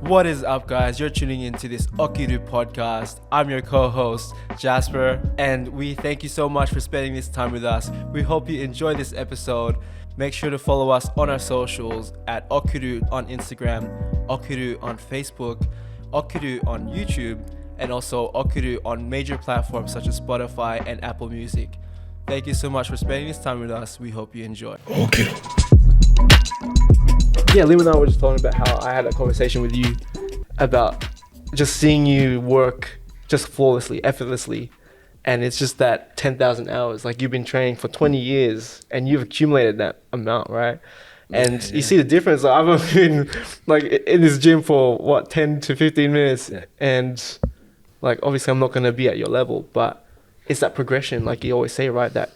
What is up, guys? You're tuning into this Okiru podcast. I'm your co-host, Jasper, and we thank you so much for spending this time with us. We hope you enjoy this episode. Make sure to follow us on our socials at Okiru on Instagram, Okiru on Facebook, Okiru on YouTube, and also Okiru on major platforms such as Spotify and Apple Music. Thank you so much for spending this time with us. We hope you enjoy. Okay. Yeah, Liam and I were just talking about how I had a conversation with you about just seeing you work just flawlessly, effortlessly. And it's just that 10,000 hours. Like, you've been training for 20 years and you've accumulated that amount, right? And you see the difference. Like, I've only been like in this gym for 10 to 15 minutes. Yeah. And like, obviously I'm not going to be at your level, but it's that progression. Like you always say, right? That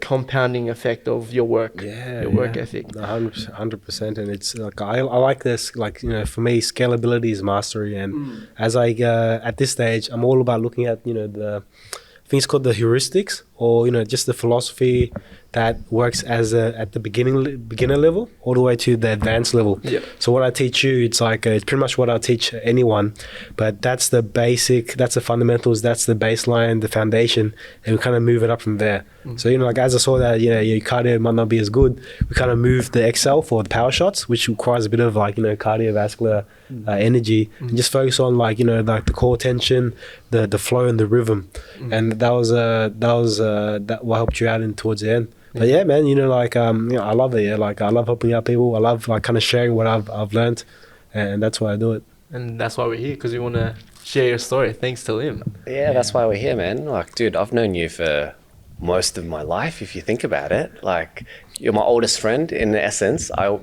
compounding effect of your work, your work ethic. 100%. And it's like, I like this, like, you know, for me, scalability is mastery. And as I, at this stage, I'm all about looking at, you know, I think it's called the heuristics, or, you know, just the philosophy that works as at the beginner level all the way to the advanced level. Yep. So what I teach you, it's like it's pretty much what I teach anyone, but that's the basic, that's the fundamentals, that's the baseline, the foundation, and we kind of move it up from there. So, you know, like as I saw that, you know, your cardio might not be as good, we kind of move the XL for the power shots, which requires a bit of like, you know, cardiovascular energy, and just focus on like, you know, like the core tension, the flow and the rhythm. And that what helped you out in towards the end. But yeah, man, you know, like, you know, I love it. Yeah, like I love helping out people. I love like kind of sharing what I've learned, and that's why I do it. And that's why we're here, because we want to share your story. Thanks to Lim. Yeah, that's why we're here, man. Like, dude, I've known you for most of my life, if you think about it. Like, you're my oldest friend in essence. I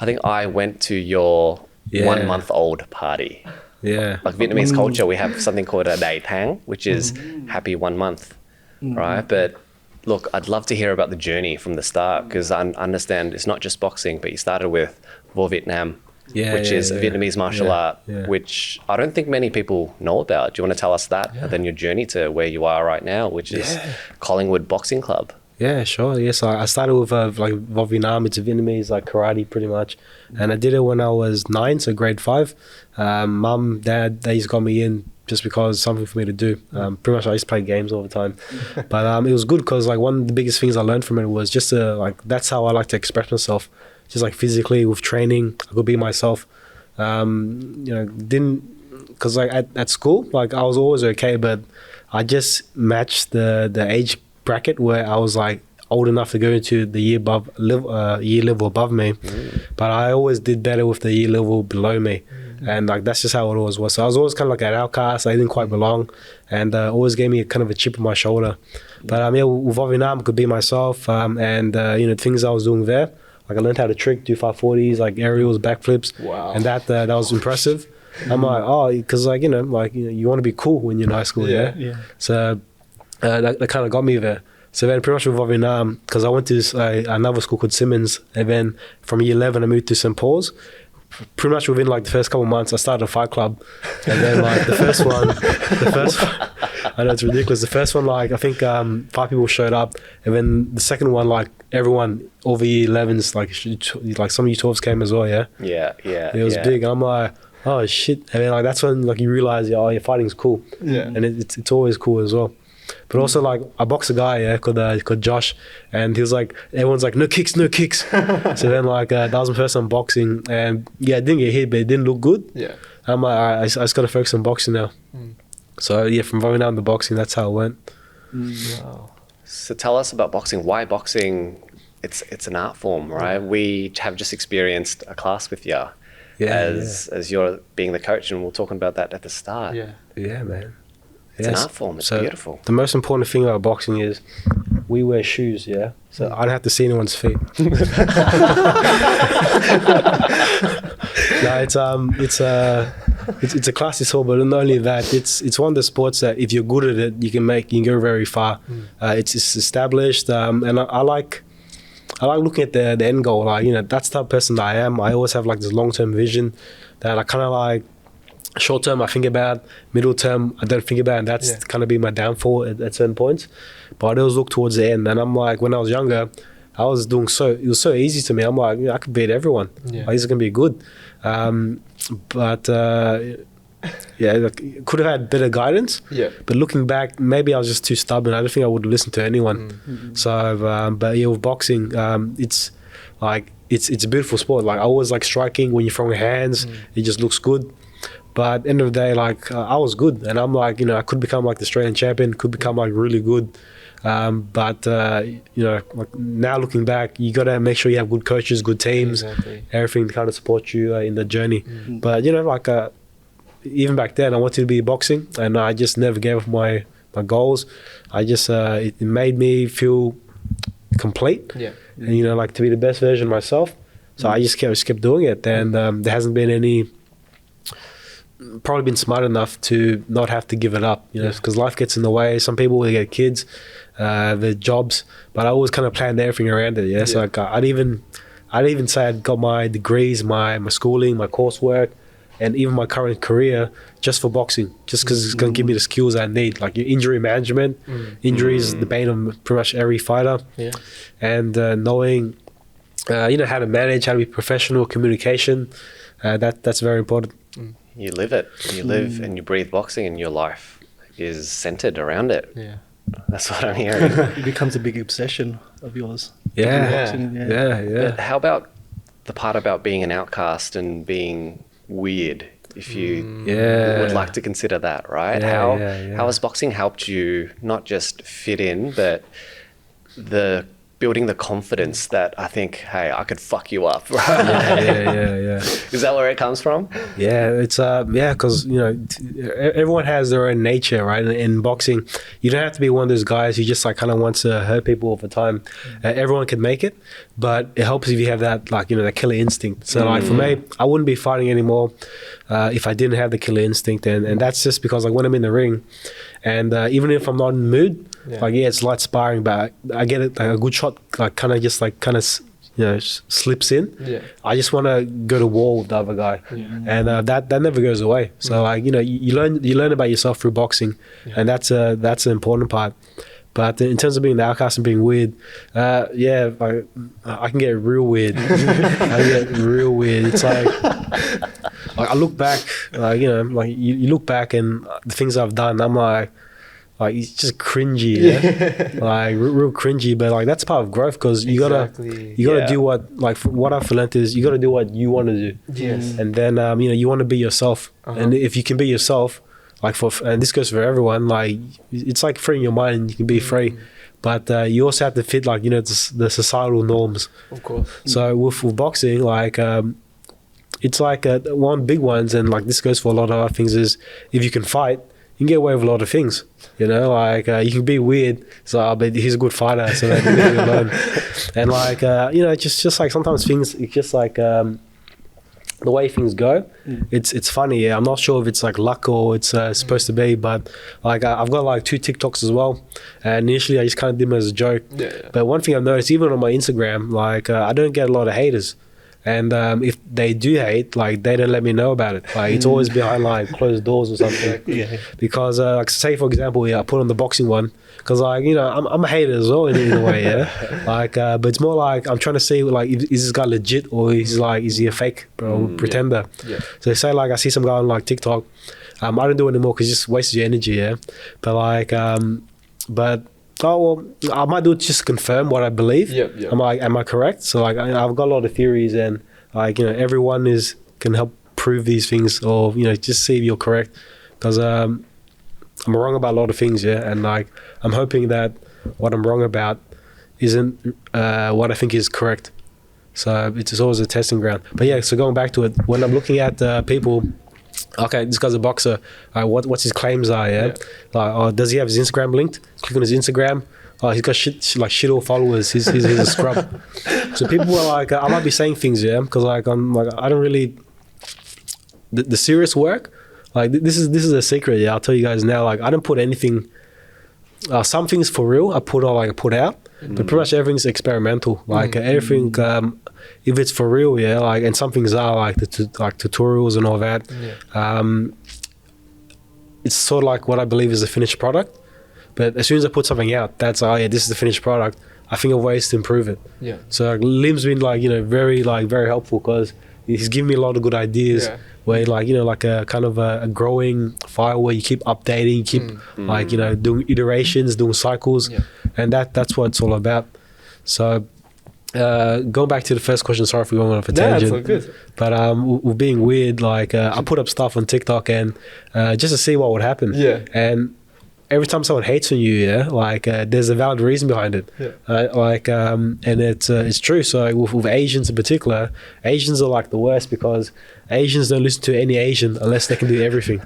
think I went to your 1 month old party. Yeah. Like Vietnamese culture, we have something called a Day Tang, which is happy 1 month, right? But look, I'd love to hear about the journey from the start, because I understand it's not just boxing, but you started with Vo Vietnam, which is a Vietnamese martial art, which I don't think many people know about. Do you want to tell us that? And then your journey to where you are right now, which is Collingwood Boxing Club. Yeah, sure. Yes, I started with like Vo Vietnam. It's a Vietnamese like karate, pretty much, and I did it when I was 9, so grade 5. Mum, dad, they just got me in just because it's something for me to do. Pretty much, I used to play games all the time, but it was good because like one of the biggest things I learned from it was just like that's how I like to express myself, just like physically with training. I could be myself. You know, because like at school, like I was always okay, but I just matched the age bracket where I was like old enough to go into the year level above me, but I always did better with the year level below me, and like that's just how it always was. So I was always kind of like an outcast. I didn't quite belong, and always gave me a kind of a chip on my shoulder. But yeah, with Vietnam, I could be myself, and you know, things I was doing there, like I learned how to trick, do 540s, like aerials, backflips, and that was impressive. I'm like, oh, because like, you know, like, you want to be cool when you're in high school, So that kind of got me there. So then pretty much with Vietnam, because I went to another school called Simmons, and then from year 11 I moved to St. Paul's. Pretty much within like the first couple of months I started a fight club, and then like the first one I know it's ridiculous, the first one like I think 5 people showed up, and then the second one like everyone, all the year 11s, like some U12s came as well. It was big. I'm like, oh shit. And then like that's when like you realize, oh, your fighting's cool, and it's always cool as well. But also like I boxed a guy called Josh, and he was like, everyone's like, no kicks. So then like that was my first time boxing, and I didn't get hit, but it didn't look good. I'm like, I just got to focus on boxing now. So yeah, from Vietnam to boxing, that's how it went. Wow. So tell us about boxing. Why boxing? It's an art form, right? We have just experienced a class with you as you're being the coach, and we're talking about that at the start. Yeah, man. It's an art form. It's beautiful. The most important thing about boxing is we wear shoes, so I don't have to see anyone's feet. No, it's a classy sport, but not only that, it's one of the sports that if you're good at it, you can go very far. It's established, and I like looking at the end goal. Like, you know, that's the type of person that I am. I always have like this long-term vision that I kind of like. Short term I think about, middle term I don't think about, and that's kind of been my downfall at certain points. But I always look towards the end, and I'm like, when I was younger, I was doing it was so easy to me. I'm like, I could beat everyone. Yeah. Like, this is gonna be good. But yeah, like, could have had better guidance. Yeah. But looking back, maybe I was just too stubborn. I don't think I would listen to anyone. So, but yeah, with boxing, it's like it's a beautiful sport. Like, I always like striking when you're throwing hands. It just looks good. But at the end of the day, like, I was good, and I'm like, I could become like the Australian champion, could become like really good. But like, now looking back, you gotta make sure you have good coaches, good teams, everything to kind of support you in the journey. But like, even back then, I wanted to be boxing, and I just never gave up my goals. I just it made me feel complete, and like, to be the best version of myself. So I just kept doing it, and there hasn't been any. Probably been smart enough to not have to give it up, because life gets in the way. Some people, they get kids, their jobs, but I always kind of planned everything around it. So like, I'd even say I'd got my degrees, my schooling, my coursework, and even my current career just for boxing, just because it's going to give me the skills I need, like your injury management. Injuries, the bane of pretty much every fighter, and knowing how to manage, how to be professional, communication, that's very important. You live it. You live and you breathe boxing, and your life is centered around it. Yeah. That's what I'm hearing. It becomes a big obsession of yours. Yeah. But how about the part about being an outcast and being weird? If you would like to consider that, right? How has boxing helped you not just fit in, but building the confidence that I think, hey, I could fuck you up, right? Yeah. Is that where it comes from? Yeah, it's because everyone has their own nature, right? In boxing, you don't have to be one of those guys who just like kind of wants to hurt people all the time. Everyone can make it, but it helps if you have that, like, that killer instinct. So like, for me, I wouldn't be fighting anymore if I didn't have the killer instinct, and that's just because like when I'm in the ring, and even if I'm not in the mood, like, it's light sparring, but I get it, like a good shot, like kind of slips in. I just want to go to war with the other guy, and that never goes away. So like, you learn about yourself through boxing, and that's an important part. But in terms of being the outcast and being weird, like, I can get real weird. It's like I look back, like, like you look back and the things I've done, I'm like it's just cringy, like real cringy. But like, that's part of growth, because you gotta do what, like, what I've learned is you gotta do what you want to do. And then you want to be yourself, and if you can be yourself, like, and this goes for everyone, like, it's like freeing your mind, and you can be free, but you also have to fit, like, the societal norms, of course. So with boxing, like, it's like one big ones, and like, this goes for a lot of other things, is if you can fight, you can get away with a lot of things, like, you can be weird, so but he's a good fighter, so they can leave you alone. And like, just like sometimes things, it's just like the way things go, it's funny. I'm not sure if it's like luck or it's supposed to be, but like, I've got like 2 TikToks as well, and initially I just kind of did them as a joke. But one thing I've noticed, even on my Instagram, like, I don't get a lot of haters. And if they do hate, like, they don't let me know about it. Like, it's always behind like closed doors or something. Because like, say for example, I put on the boxing one, because like, I'm a hater as well in a way, like, but it's more like I'm trying to see, like, is this guy legit, or is he a fake pretender? So say like, I see some guy on like TikTok, I don't do it anymore because it just wastes your energy, but like, I might do it just to confirm what I believe. Am I correct? So like, I've got a lot of theories, and like, everyone can help prove these things, or just see if you're correct, because I'm wrong about a lot of things, and like, I'm hoping that what I'm wrong about isn't what I think is correct. So it's always a testing ground. But so going back to it, when I'm looking at people, okay, this guy's a boxer. What's his claims are? Like, does he have his Instagram linked? Click on his Instagram. He's got shit all followers. He's a scrub. So people are like, I might be saying things, because like, I'm like, I don't really the serious work. Like, this is a secret. I'll tell you guys now. Like, I don't put anything. Some things for real I put out, but pretty much everything's experimental. Like, everything. If it's for real, like, and some things are like like tutorials and all that. It's sort of like what I believe is the finished product. But as soon as I put something out, that's this is the finished product. I think of ways to improve it. Yeah. So like, Lim's been like, very helpful because he's given me a lot of good ideas. Yeah. Where like a kind of a growing file where you keep updating, keep doing iterations, doing cycles, and that's what it's all about. So going back to the first question, sorry for going off a tangent. That's all good. But with being weird, like I put up stuff on TikTok and just to see what would happen. Yeah. And every time someone hates on you, there's a valid reason behind it. Yeah. And it's true. So with Asians in particular, Asians are like the worst because Asians don't listen to any Asian unless they can do everything.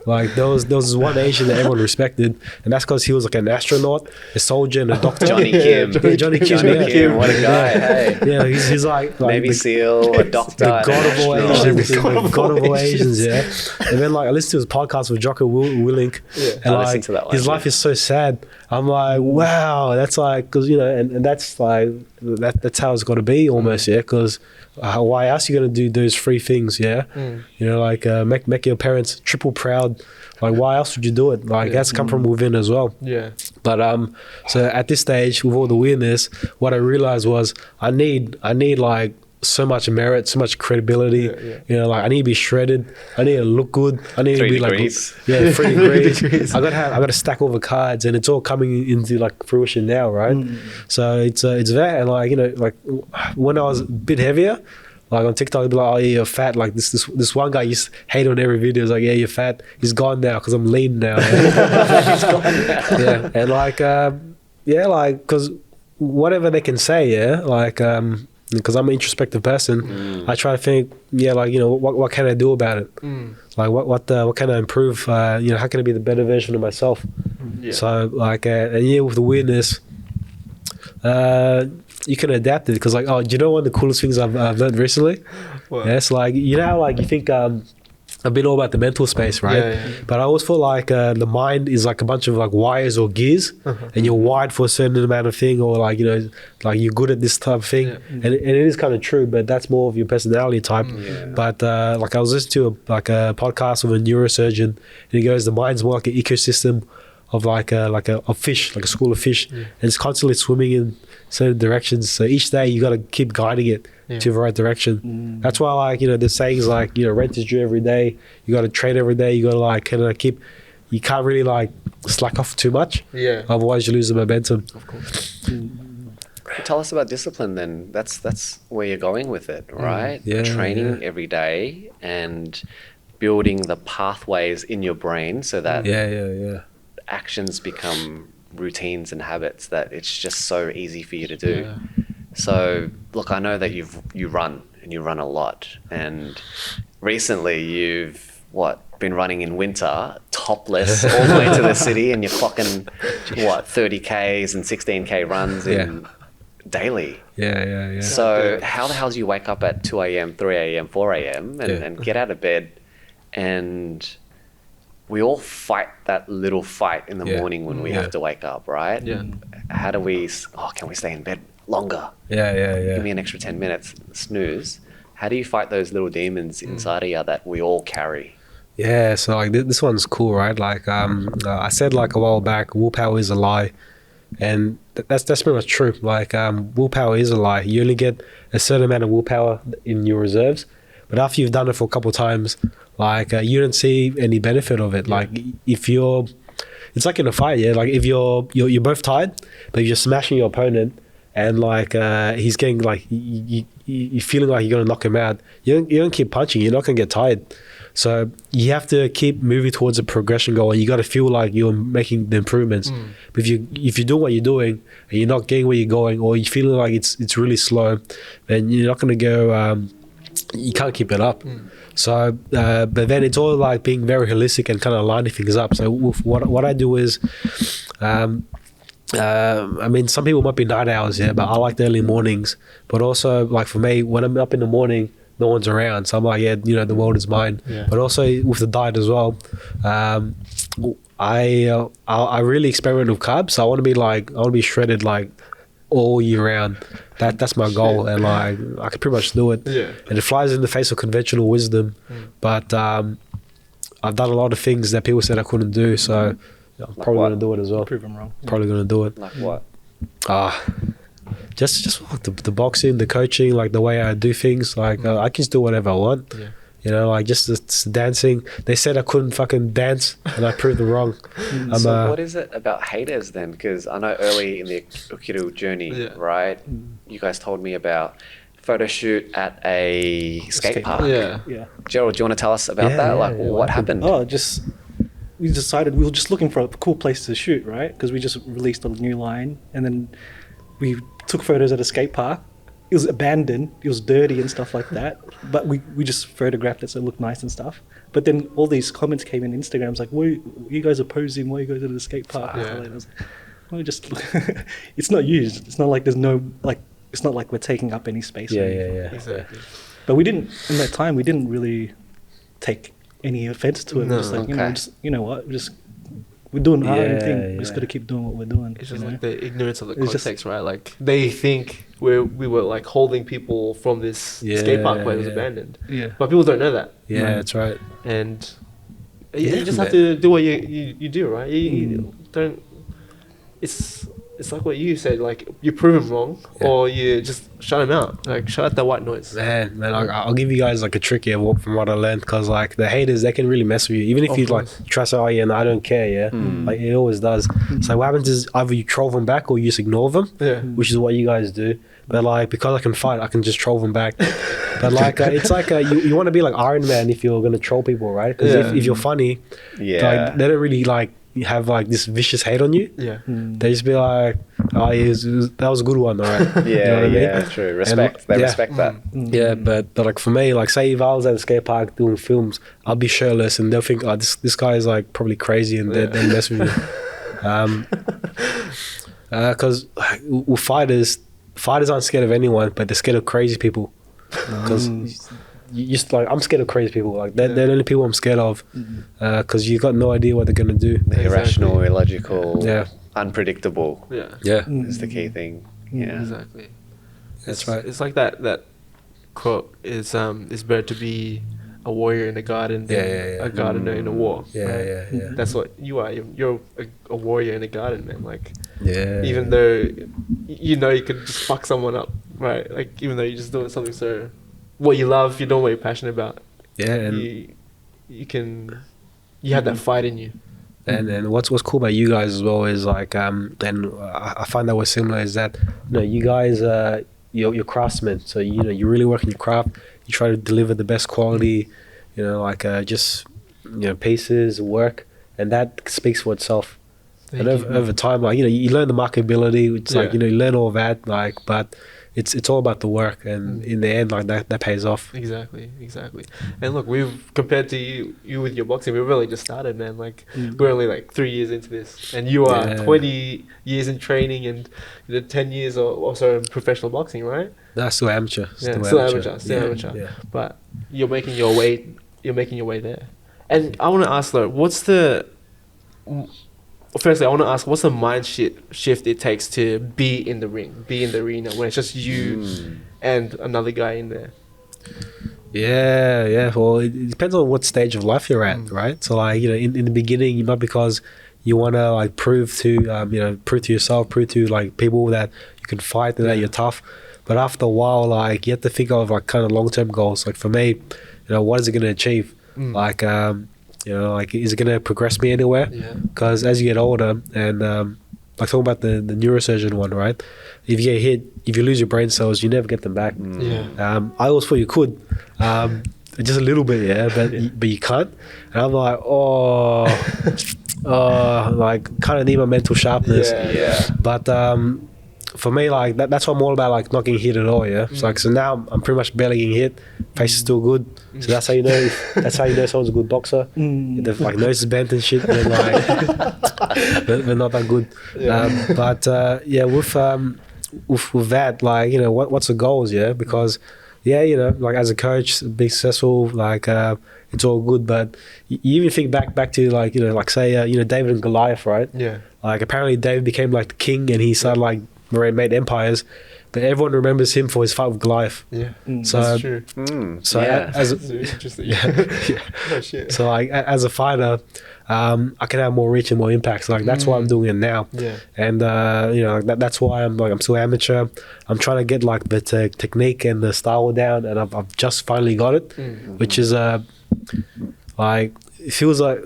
Like there was one Asian that everyone respected, and that's because he was like an astronaut, a soldier, and a doctor. Johnny Kim. Johnny Kim. What a guy. Hey. Yeah, he's like Navy SEAL, a doctor, the god of all astronaut. Asians, the god of all Asians, yeah. And then like I listened to his podcast with Jocko Willink, and I listened like to that one, his life is so sad. I'm like, wow, that's like, because and that's like that's how it's got to be almost, because why else are you gonna do those three things, like make your parents triple proud. Like why else would you do it? Like it has to come from within as well. Yeah. But so at this stage with all the weirdness, what I realized was I need like so much merit, so much credibility. Like I need to be shredded. I need to look good. I need 3 to be degrees. like 3 degrees. I got to stack all the cards, and it's all coming into like fruition now, right? So it's that, and like when I was a bit heavier. Like on TikTok, they'd be like, "Oh, yeah, you're fat." Like this one guy used to hate on every video. He's like, "Yeah, you're fat." He's gone now because I'm lean now. He's gone now. Yeah, and like, because whatever they can say, because I'm an introspective person, I try to think, what can I do about it? Like, what can I improve? How can I be the better version of myself? So like, with the weirdness. You can adapt it because like, do you know one of the coolest things I've learned recently? What? Yes, like how like you think I've been all about the mental space, right? Yeah. But I always feel like the mind is like a bunch of like wires or gears, and you're wired for a certain amount of thing, or like like you're good at this type of thing, and it is kind of true, but that's more of your personality type. But like I was listening to a podcast with a neurosurgeon, and he goes, the mind's more like an ecosystem of like a fish, like a school of fish, and it's constantly swimming in certain directions. So each day you got to keep guiding it to the right direction. That's why like the sayings like rent is due every day. You got to trade every day. You got to like kind of keep. You can't really like slack off too much. Yeah. Otherwise you lose the momentum. Of course. Tell us about discipline then. That's where you're going with it, right? Training every day and building the pathways in your brain so that actions become routines and habits that it's just so easy for you to do. So look, I know that you run a lot, and recently you've been running in winter topless all the way to the city, and you're clocking 30Ks and 16K runs in daily. So how the hell do you wake up at 2 a.m, 3 a.m, 4 a.m and get out of bed? And we all fight that little fight in the morning when we have to wake up, right? How do we, can we stay in bed longer? Give me an extra 10 minutes, snooze. How do you fight those little demons inside of you that we all carry? Yeah, so like this one's cool, right? Like I said like a while back, willpower is a lie. And that's pretty much true. Like willpower is a lie. You only get a certain amount of willpower in your reserves. But after you've done it for a couple of times, like you don't see any benefit of it. Like if it's like in a fight, like if you're both tired, but you're smashing your opponent, and like he's getting like you're feeling like you're gonna knock him out, you don't keep punching. You're not gonna get tired. So you have to keep moving towards a progression goal, and you got to feel like you're making the improvements. But if you do what you're doing and you're not getting where you're going, or you're feeling like it's really slow, then you're not gonna go. You can't keep it up. So, but then it's all like being very holistic and kind of lining things up. So what I do is, I mean, some people might be night owls, but I like the early mornings. But also, like for me, when I'm up in the morning, no one's around. So I'm like, the world is mine. But also with the diet as well, I really experiment with carbs. So I want to be shredded like all year round. That's my goal, and like I can pretty much do it. And it flies in the face of conventional wisdom, but I've done a lot of things that people said I couldn't do, so I'm probably going to do it as well. Prove them wrong. Probably going to do it. Like what? Just like the boxing, the coaching, like the way I do things. Like I can just do whatever I want. Yeah. You know, like just the dancing. They said I couldn't fucking dance, and I proved them wrong. So what is it about haters then? Because I know early in the Okiru journey, Yeah. right? You guys told me about photo shoot at a skate park. Yeah. Yeah. Gerald, do you want to tell us about that? Like, what happened? Oh, we decided we were just looking for a cool place to shoot, right? Because we just released a new line, and then we took photos at a skate park. It was abandoned, it was dirty and stuff like that. But we just photographed it so it looked nice and stuff. But then all these comments came in Instagrams like, "Why you guys are posing? Why you guys at the skate park?" Yeah. And I was like, well, just it's not used. It's not like there's no like. It's not like we're taking up any space. or anything. Yeah. Exactly. But we didn't in that time. We didn't really take any offense to it. No. We're just like, Okay. you know what, we're doing our own thing. Yeah, We just yeah. got to keep doing what we're doing. It's you just know? like the ignorance of the It's just- context, right? Like they think we were like holding people from this skate park where it was Yeah. abandoned, Yeah. but people don't know that, Yeah, Right. that's right. and Yeah, you just have man. to do what you do, right? You don't. It's like what you said. Like you prove them wrong, Yeah. or you just shut them out. Like shut out that white noise. Man, I'll give you guys like a trick here from what I learned, because like the haters, they can really mess with you, even if Of you like course. try to say, oh yeah, no, I don't care, yeah, like it always does. So what happens is either you troll them back or you just ignore them, Yeah. which is what you guys do. But like because I can fight, I can just troll them back. But like it's like you want to be like Iron Man if you're gonna troll people, right? Because Yeah. if you're funny, Yeah. like they don't really like have like this vicious hate on you. Yeah. They just be like, oh yeah, that was a good one, all right. Yeah, You know what I mean? yeah, true. Respect. They yeah. respect that. Yeah, but like for me, like say if I was at a skate park doing films, I'll be shirtless and they'll think, oh, this guy is like probably crazy, and they'll mess with me. Because with fighters aren't scared of anyone, but they're scared of crazy people. Because you just like I'm scared of crazy people. Like they're the only people I'm scared of. Because you got no idea what they're gonna do. The irrational, illogical, Yeah. unpredictable Yeah. Yeah, is the key thing. Yeah. Exactly. that's It's- right. It's like that quote is it's better to be a warrior in a garden than Yeah. a gardener in a war. Yeah, right? yeah. That's what you are. You're a warrior in a garden, man. Like Yeah. even though you know you could just fuck someone up, right? Like even though you're just doing something so what you love, you're doing what you're passionate about. Yeah, and You have that fight in you. And what's cool about you guys as well is like and I find that we're similar is that you guys you're craftsmen, so you really work in your craft. You try to deliver the best quality, just pieces, work, and that speaks for itself. Thank And you. over time, like you learn the marketability, it's like Yeah. you learn all that, like, but it's all about the work, and in the end, like that pays off. Exactly. And look, we've compared to you with your boxing, we really just started, man. Like we're only like 3 years into this, and you are Yeah. 20 years in training and 10 years or so in professional boxing, right? That's still amateur. Still amateur. Yeah. But you're making your way. You're making your way there. And I want to ask though, firstly, I want to ask, what's the mind shift it takes to be in the ring, be in the arena when it's just you and another guy in there? Yeah. Well, it depends on what stage of life you're at, right? So, like, in the beginning, you might because you want to like prove to prove to yourself, prove to like people that you can fight and that you're tough. But after a while, like you have to think of like kind of long-term goals. Like for me, what is it going to achieve? Like, like is it going to progress me anywhere? Yeah. Because as you get older, and like talking about the neurosurgeon one, right? If you get hit, if you lose your brain cells, you never get them back. Yeah. I always thought you could, just a little bit, yeah, but you can't. And I'm like, like kind of need my mental sharpness. Yeah. But for me, like that's what I'm all about, like not getting hit at all. Yeah. So now I'm pretty much barely getting hit. Face is still good. So that's how you know. That's how you know someone's a good boxer. If their like nose is bent and shit, then like they're not that good. With that, like what's the goals? Yeah, because like as a coach, being successful, like it's all good. But you even think back to like like say David and Goliath, right? Yeah. Like apparently David became like the king and he started like made empires, but everyone remembers him for his fight with Goliath. Yeah. So, That's true. so Yeah. as That's interesting. yeah. Oh shit. So like as a fighter, I can have more reach and more impact. So like that's why I'm doing it now. Yeah. And you know, that's why I'm still amateur. I'm trying to get like the technique and the style down, and I've just finally got it, which is like it feels like,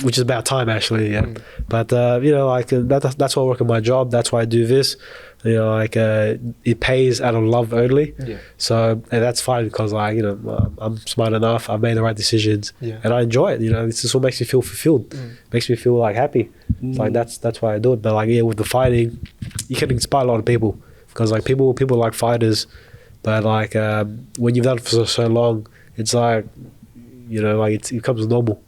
which is about time actually. Yeah. But you know, like that's why I work at my job. That's why I do this. You know, like it pays out of love only. Yeah. So and that's fine because like, you know, I'm smart enough. I've made the right decisions, and I enjoy it. You know, this is what makes me feel fulfilled. Makes me feel like happy. Like that's why I do it. But like with the fighting, you can inspire a lot of people because like people like fighters, but like when you've done it for so long, it's like, you know, like it becomes normal.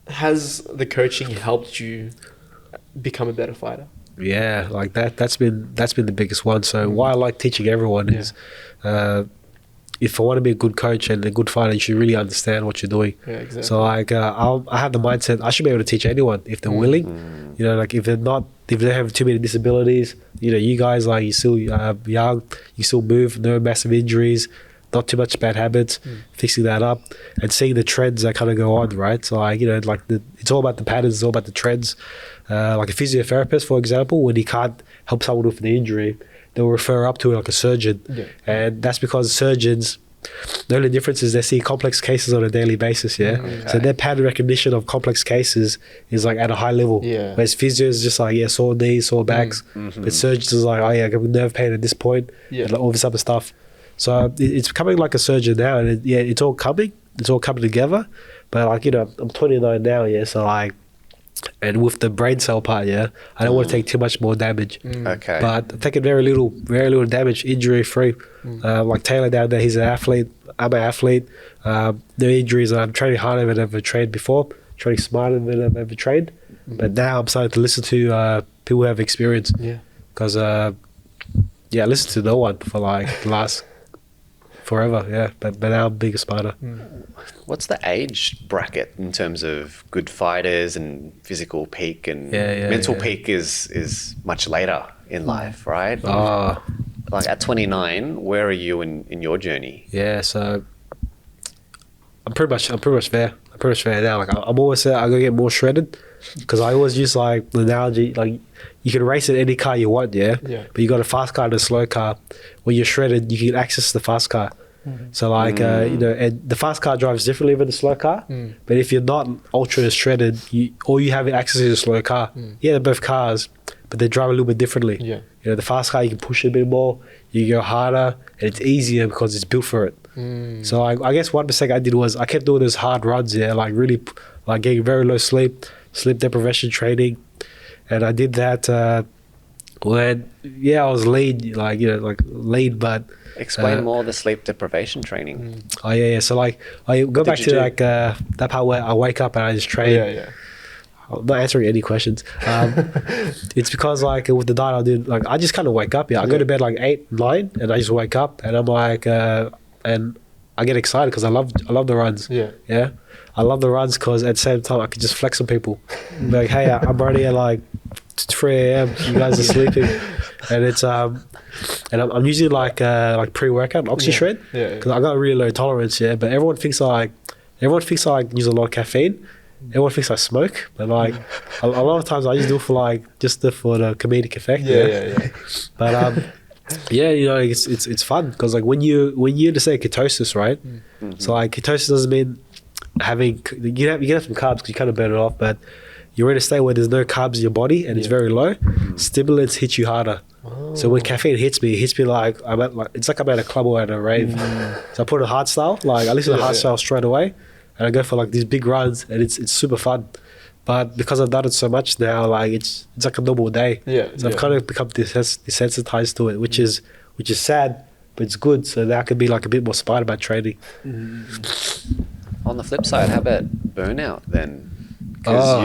Has the coaching helped you become a better fighter? Yeah, like that's been the biggest one. So why I like teaching everyone is if I want to be a good coach and a good fighter, you should really understand what you're doing. Yeah, exactly. So like I have the mindset I should be able to teach anyone if they're willing. You know, like if they have too many disabilities, you know, you guys like you still young, you still move, no massive injuries, not too much bad habits, fixing that up and seeing the trends that kind of go on, right? So like, you know, like it's all about the patterns, it's all about the trends. Like a physiotherapist, for example, when he can't help someone with an injury, they'll refer up to like a surgeon. Yeah. And that's because surgeons, the only difference is they see complex cases on a daily basis, So their pattern recognition of complex cases is like at a high level. Yeah. Whereas physio is just like, sore knees, sore backs. But surgeons is like, I got nerve pain at this point, Yeah. and like all this other stuff. So it's becoming like a surgeon now, and it's all coming together. But like, you know, I'm 29 now, so like, and with the brain cell part, I don't want to take too much more damage. Okay. But taking very little damage, injury free. Like Taylor down there, he's an athlete. I'm an athlete. No injuries. I'm training harder than I've ever trained before. Training smarter than I've ever trained. But now I'm starting to listen to people who have experience. Yeah. Because I listen to no one for like the last forever. But now I'm being a spider. What's the age bracket in terms of good fighters and physical peak and mental peak is much later in life, right? Oh. Like at 29, where are you in your journey? Yeah, so I'm pretty much there. I'm pretty much there now. Like I'm always I gotta get more shredded because I always use like the analogy like you can race in any car you want, Yeah. But you got a fast car and a slow car. When you're shredded, you can access the fast car. So like you know, and the fast car drives differently than the slow car. But if you're not ultra shredded, all you have access to is a slow car. Yeah, they're both cars, but they drive a little bit differently. Yeah. You know, the fast car you can push it a bit more, you go harder, and it's easier because it's built for it. So I guess one mistake I did was I kept doing those hard runs, like really like getting very low sleep deprivation training, and I did that when I was lean, like you know, like lean, but Explain more the sleep deprivation training. So like I go back you to do? like that part where I wake up and I just train. Yeah. I'm not answering any questions. It's because like with the diet I do, like I just kind of wake up. I go to bed like 8, 9, and I just wake up and I'm like, and I get excited because I love the runs. Yeah. I love the runs because at the same time I can just flex on people. Be like, hey, I'm already at like 3 a.m. You guys are sleeping, and it's and I'm using like pre-workout OxyShred because I got a really low tolerance. But everyone thinks I use a lot of caffeine. Everyone thinks I smoke, but like a lot of times I just do it for like for the comedic effect. But you know, it's fun because like when you just say ketosis, right? So like ketosis doesn't mean having you can have some carbs because you kind of burn it off, but you're in a state where there's no carbs in your body and it's very low. Stimulants hit you harder. So when caffeine hits me, like it's like I'm at a club or at a rave. So I put a hard style, like I listen to hard style straight away, and I go for like these big runs, and it's super fun. But because I've done it so much now, like it's like a normal day. So I've kind of become desensitized to it, which is sad, but it's good. So now I can be like a bit more smart about training. On the flip side, how about burnout then? Because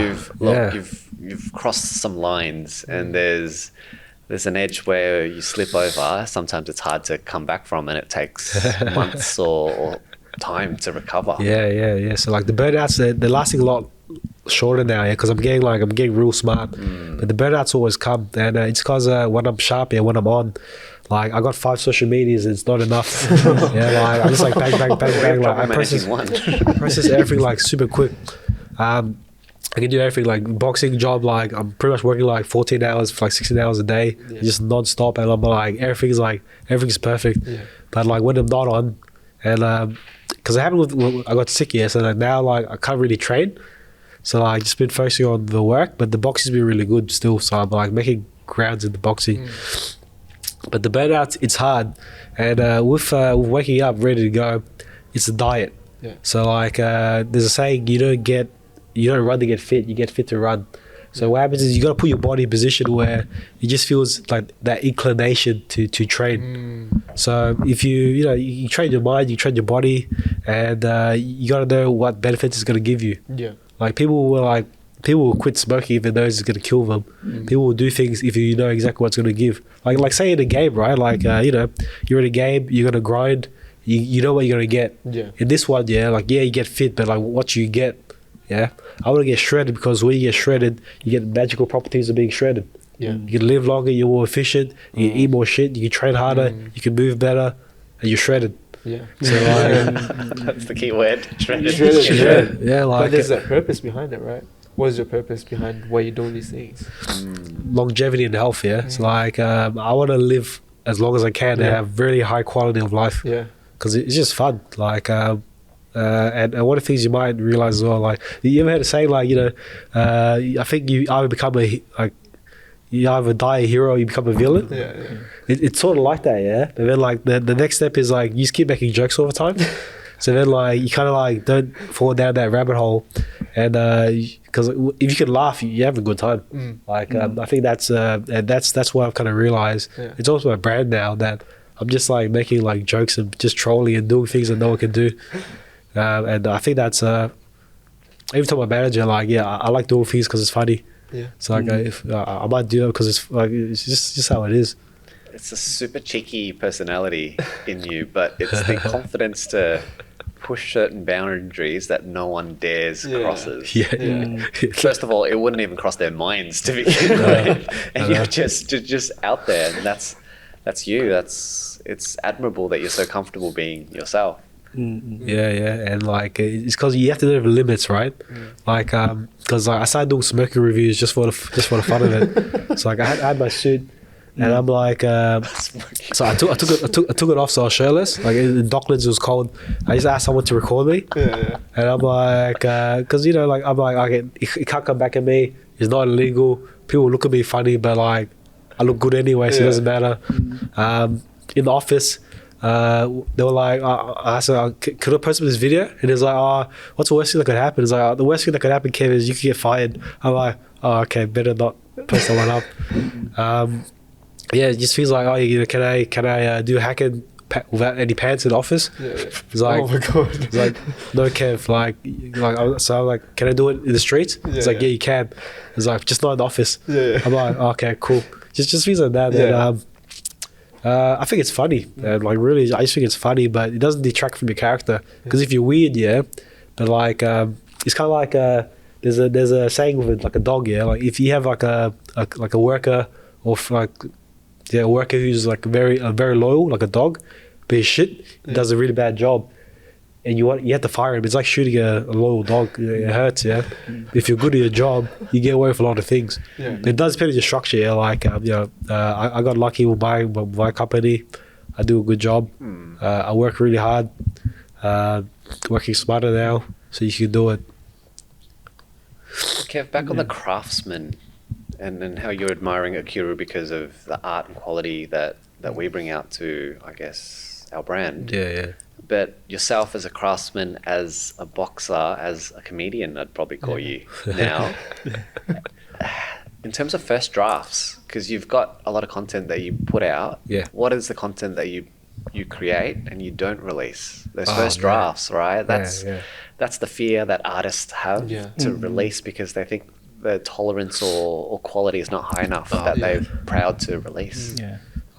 you've crossed some lines, and there's an edge where you slip over. Sometimes it's hard to come back from, and it takes months or time to recover. So like the burnouts, they're lasting a lot shorter now, yeah, because I'm getting real smart. But the burnouts always come, and it's because when I'm sharp, yeah, when I'm on, like I got 5 social medias, and it's not enough. Yeah, like I'm just like bang, bang, bang, bang. Like I process everything like super quick. I can do everything, like boxing job, like I'm pretty much working like 14 hours for like 16 hours a day, just non-stop, and I'm like everything's perfect. But like when I'm not on, and because it happened with I got sick, yeah, so like now like I can't really train, so like just been focusing on the work, but the boxing's been really good still, so I'm like making grounds in the boxing. But the burnout, it's hard, and with waking up ready to go, it's a diet. So like there's a saying, you don't run to get fit, you get fit to run. So what happens is you got to put your body in a position where it just feels like that inclination to train. So if you train your mind, you train your body, and you got to know what benefits it's going to give you. Like people will quit smoking even though it's going to kill them. People will do things if you know exactly what it's going to give. Like say in a game, right? Like you're in a game, you're going to grind, you know what you're going to get. In this one, you get fit, but like what you get. I want to get shredded, because when you get shredded, you get magical properties of being shredded. You can live longer, you're more efficient, you can eat more shit, you can train harder, you can move better, and you're shredded. So that's the key word, shredded. But there's a purpose behind it, right? What is your purpose behind why you're doing these things? Longevity and health, So like I want to live as long as I can and have really high quality of life. Because it's just fun. Like and one of the things you might realize as well, like you ever heard a saying like, I think you either you either die a hero or you become a villain. It's sort of like that, But then like the next step is like you just keep making jokes all the time. So then like you kind of like don't fall down that rabbit hole, and because if you can laugh, you have a good time. Like I think that's what I've kind of realized. It's also a brand now that I'm just like making like jokes and just trolling and doing things that no one can do. And I think that's every time my manager like, I like doing things because it's funny. So like I might do it because it's like it's just how it is. It's a super cheeky personality in you, but it's the confidence to push certain boundaries that no one dares crosses. First of all, it wouldn't even cross their minds to begin with, and you're just out there, and that's you. It's admirable that you're so comfortable being yourself. And like it's because you have to know the limits, right? Like because I started doing smoking reviews just for the fun of it. So like I had my suit, and I'm like so I took it off, so I was shirtless. Like in Docklands it was cold. I just asked someone to record me, and I'm like because like I'm like, okay, it can't come back at me, it's not illegal, people look at me funny, but like I look good anyway, so it doesn't matter. In the office, they were like, I said, could I post this video? And it's like, what's the worst thing that could happen? It's like, the worst thing that could happen, Kevin, is you could get fired. I'm like, okay, better not post that one up. It just feels like, can I do hacking without any pants in the office? It's like, oh my god. It's like, no, Kev, so I'm like, can I do it in the streets? It's like, yeah, you can. It's like, just not in the office. I'm like, okay, cool. Just feels like that. And, I think it's funny, and like really, I just think it's funny, but it doesn't detract from your character. Because if you're weird, but like it's kind of like there's a saying with like a dog, like if you have like a worker or a worker who's like very loyal, like a dog, but he's shit, he does a really bad job, and you have to fire him. It's like shooting a loyal dog. It hurts, If you're good at your job, you get away with a lot of things. But it does depend on your structure. Like I got lucky with my company. I do a good job. I work really hard. Working smarter now, so you can do it. Kev, back on the craftsman, and how you're admiring Okiru because of the art and quality that we bring out to, I guess, our brand. But yourself as a craftsman, as a boxer, as a comedian, I'd probably call you now. In terms of first drafts, because you've got a lot of content that you put out, what is the content that you create and you don't release? Those first drafts, right? That's the fear that artists have to release, because they think the tolerance or quality is not high enough that they're proud to release.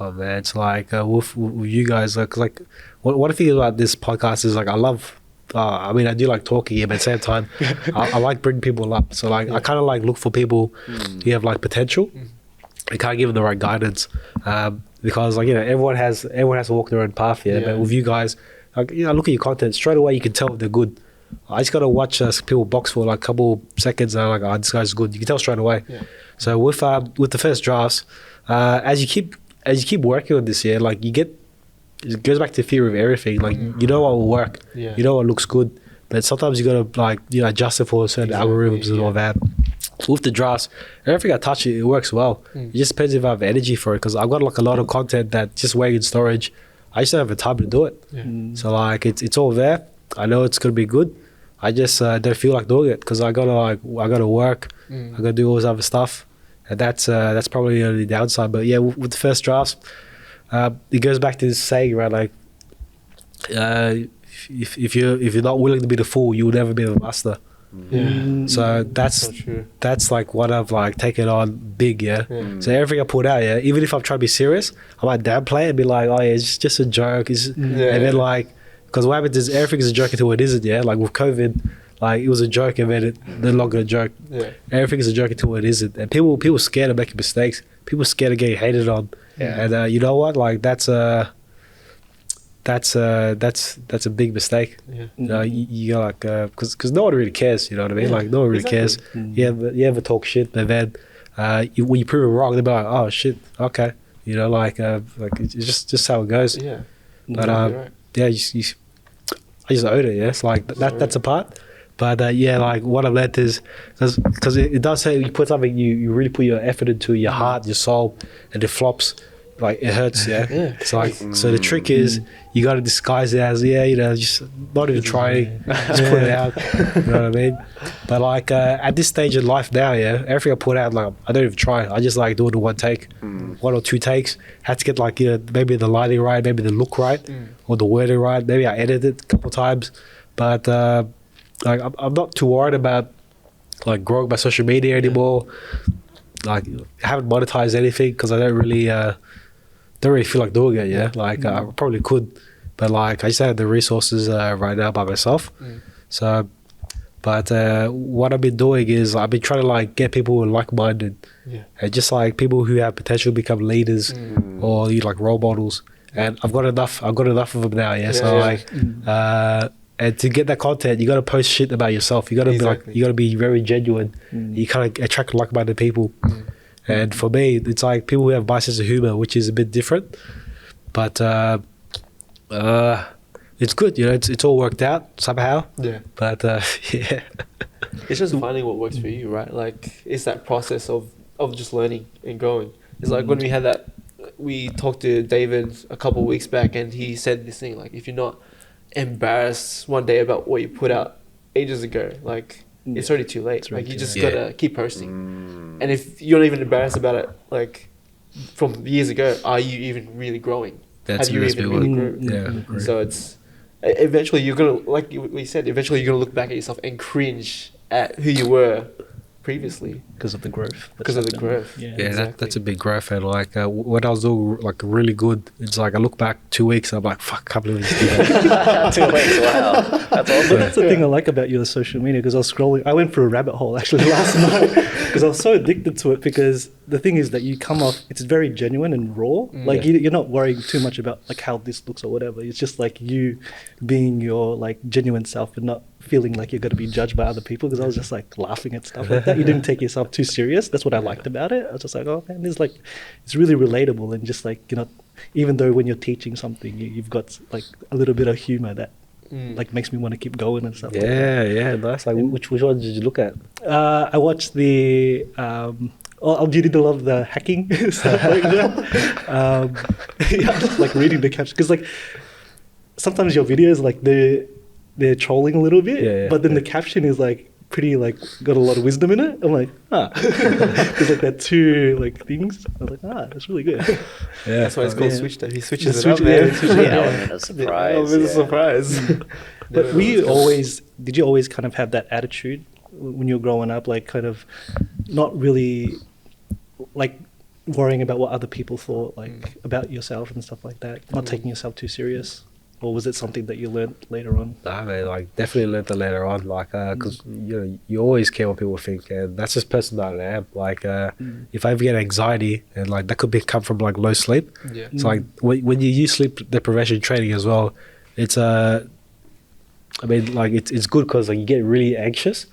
Oh man, it's like with you guys, like what I think about this podcast is like I love I mean, I do like talking, but at the same time, I like bringing people up. So like, I kind of like look for people who have like potential. I can't give them the right guidance, because like, you know, everyone has to walk their own path. Yeah. But with you guys, like, you know, I look at your content straight away. You can tell if they're good. I just gotta watch people box for like a couple seconds, and I'm like, oh, this guy's good. You can tell straight away. Yeah. So with the first drafts, as you keep working on this, like it goes back to theory of everything. Like you know what will work, you know what looks good, but sometimes you gotta like, you know, adjust it for certain algorithms and all that. With the drafts, everything I touch, it works well. It just depends if I have energy for it, because I've got like a lot of content that just waiting in storage. I just don't have the time to do it. So like it's all there. I know it's gonna be good. I just don't feel like doing it because I gotta work. I gotta do all this other stuff, and that's probably the downside. But yeah, with the first drafts, it goes back to this saying, right? Like, if you're not willing to be the fool, you will never be the master. So that's like what I've like taken on big. So everything I put out, even if I'm trying to be serious, I might downplay it and be like, oh yeah, it's just a joke. And then like, because what happens is everything is a joke until it isn't. Like with COVID, like it was a joke and then it's no longer a joke. Everything is a joke until it isn't. And people scared of making mistakes. People scared of getting hated on. And you know what? Like that's a big mistake. You like, because no one really cares. You know what I mean? Like no one really cares. You ever talk shit, but then when you prove it wrong, they'll be like, oh shit, okay. You know, like it's just how it goes. But right. I just owed it. It's like that's a part. But like what I've learned is because it does say you put something, you really put your effort into your heart, your soul, and it flops. Like it hurts, It's like so. The trick is you got to disguise it as you know, just not even trying, just put it out. You know what I mean? But like at this stage in life now, everything I put out, like I don't even try. I just like do it in one take, 1 or 2 takes. Had to get like, you know, maybe the lighting right, maybe the look right, or the wording right. Maybe I edit it a couple times, but like I'm not too worried about like growing my social media anymore. Like I haven't monetized anything because I don't really feel like doing it. Like I probably could, but like I just have the resources right now by myself. So but what I've been doing is I've been trying to like get people who are like-minded, and just like people who have potential to become leaders or like role models. And I've got enough of them now. So like and to get that content, you got to post shit about yourself. You got to be like, you got to be very genuine. You kind of attract like-minded people. And for me, it's like people who have my sense of humor, which is a bit different. But it's good, you know. It's all worked out somehow. But it's just finding what works for you, right? Like it's that process of just learning and growing. It's like when we talked to David a couple of weeks back, and he said this thing like, if you're not embarrassed one day about what you put out ages ago, like it's already too late. Like you just gotta keep posting. And if you're not even embarrassed about it, like from years ago, are you even really growing? Have you even really grown? So it's eventually you're gonna, like we said, eventually you're gonna look back at yourself and cringe at who you were previously because of the growth. That's a big growth. And like when I was doing like really good, it's like I look back 2 weeks, I'm like, fuck, I can't believe I just did that. 2 weeks, wow, that's awesome. That's the thing I like about your social media, because I was scrolling, I went through a rabbit hole actually last night because I was so addicted to it. Because the thing is that you come off, it's very genuine and raw. Like you're not worrying too much about like how this looks or whatever. It's just like you being your like genuine self and not feeling like you're going to be judged by other people. Because I was just like laughing at stuff like that. You didn't take yourself too serious. That's what I liked about it. I was just like, oh man, this like, it's really relatable. And just like, you know, even though when you're teaching something, you've got like a little bit of humor that like makes me want to keep going and stuff. Nice. Like which one did you look at? I watched the you did a lot of the hacking stuff like that. Like reading the caption, because like sometimes your videos like they're trolling a little bit, but then the caption is like pretty like got a lot of wisdom in it. I'm like, there's like that 2 like things. I was like, that's really good. That's why it's called switch up. He switches it up, man. Element of surprise. It's a surprise. But did you always kind of have that attitude when you were growing up, like kind of not really like worrying about what other people thought like about yourself and stuff like that, not taking yourself too serious? or was it something that you learned later on? I mean, like definitely learned that later on, like because you always care what people think, and that's just person that I am. Like if I ever get anxiety, and like that could come from like low sleep. Yeah. So like when you use sleep deprivation training as well, it's I mean like it's good because like you get really anxious,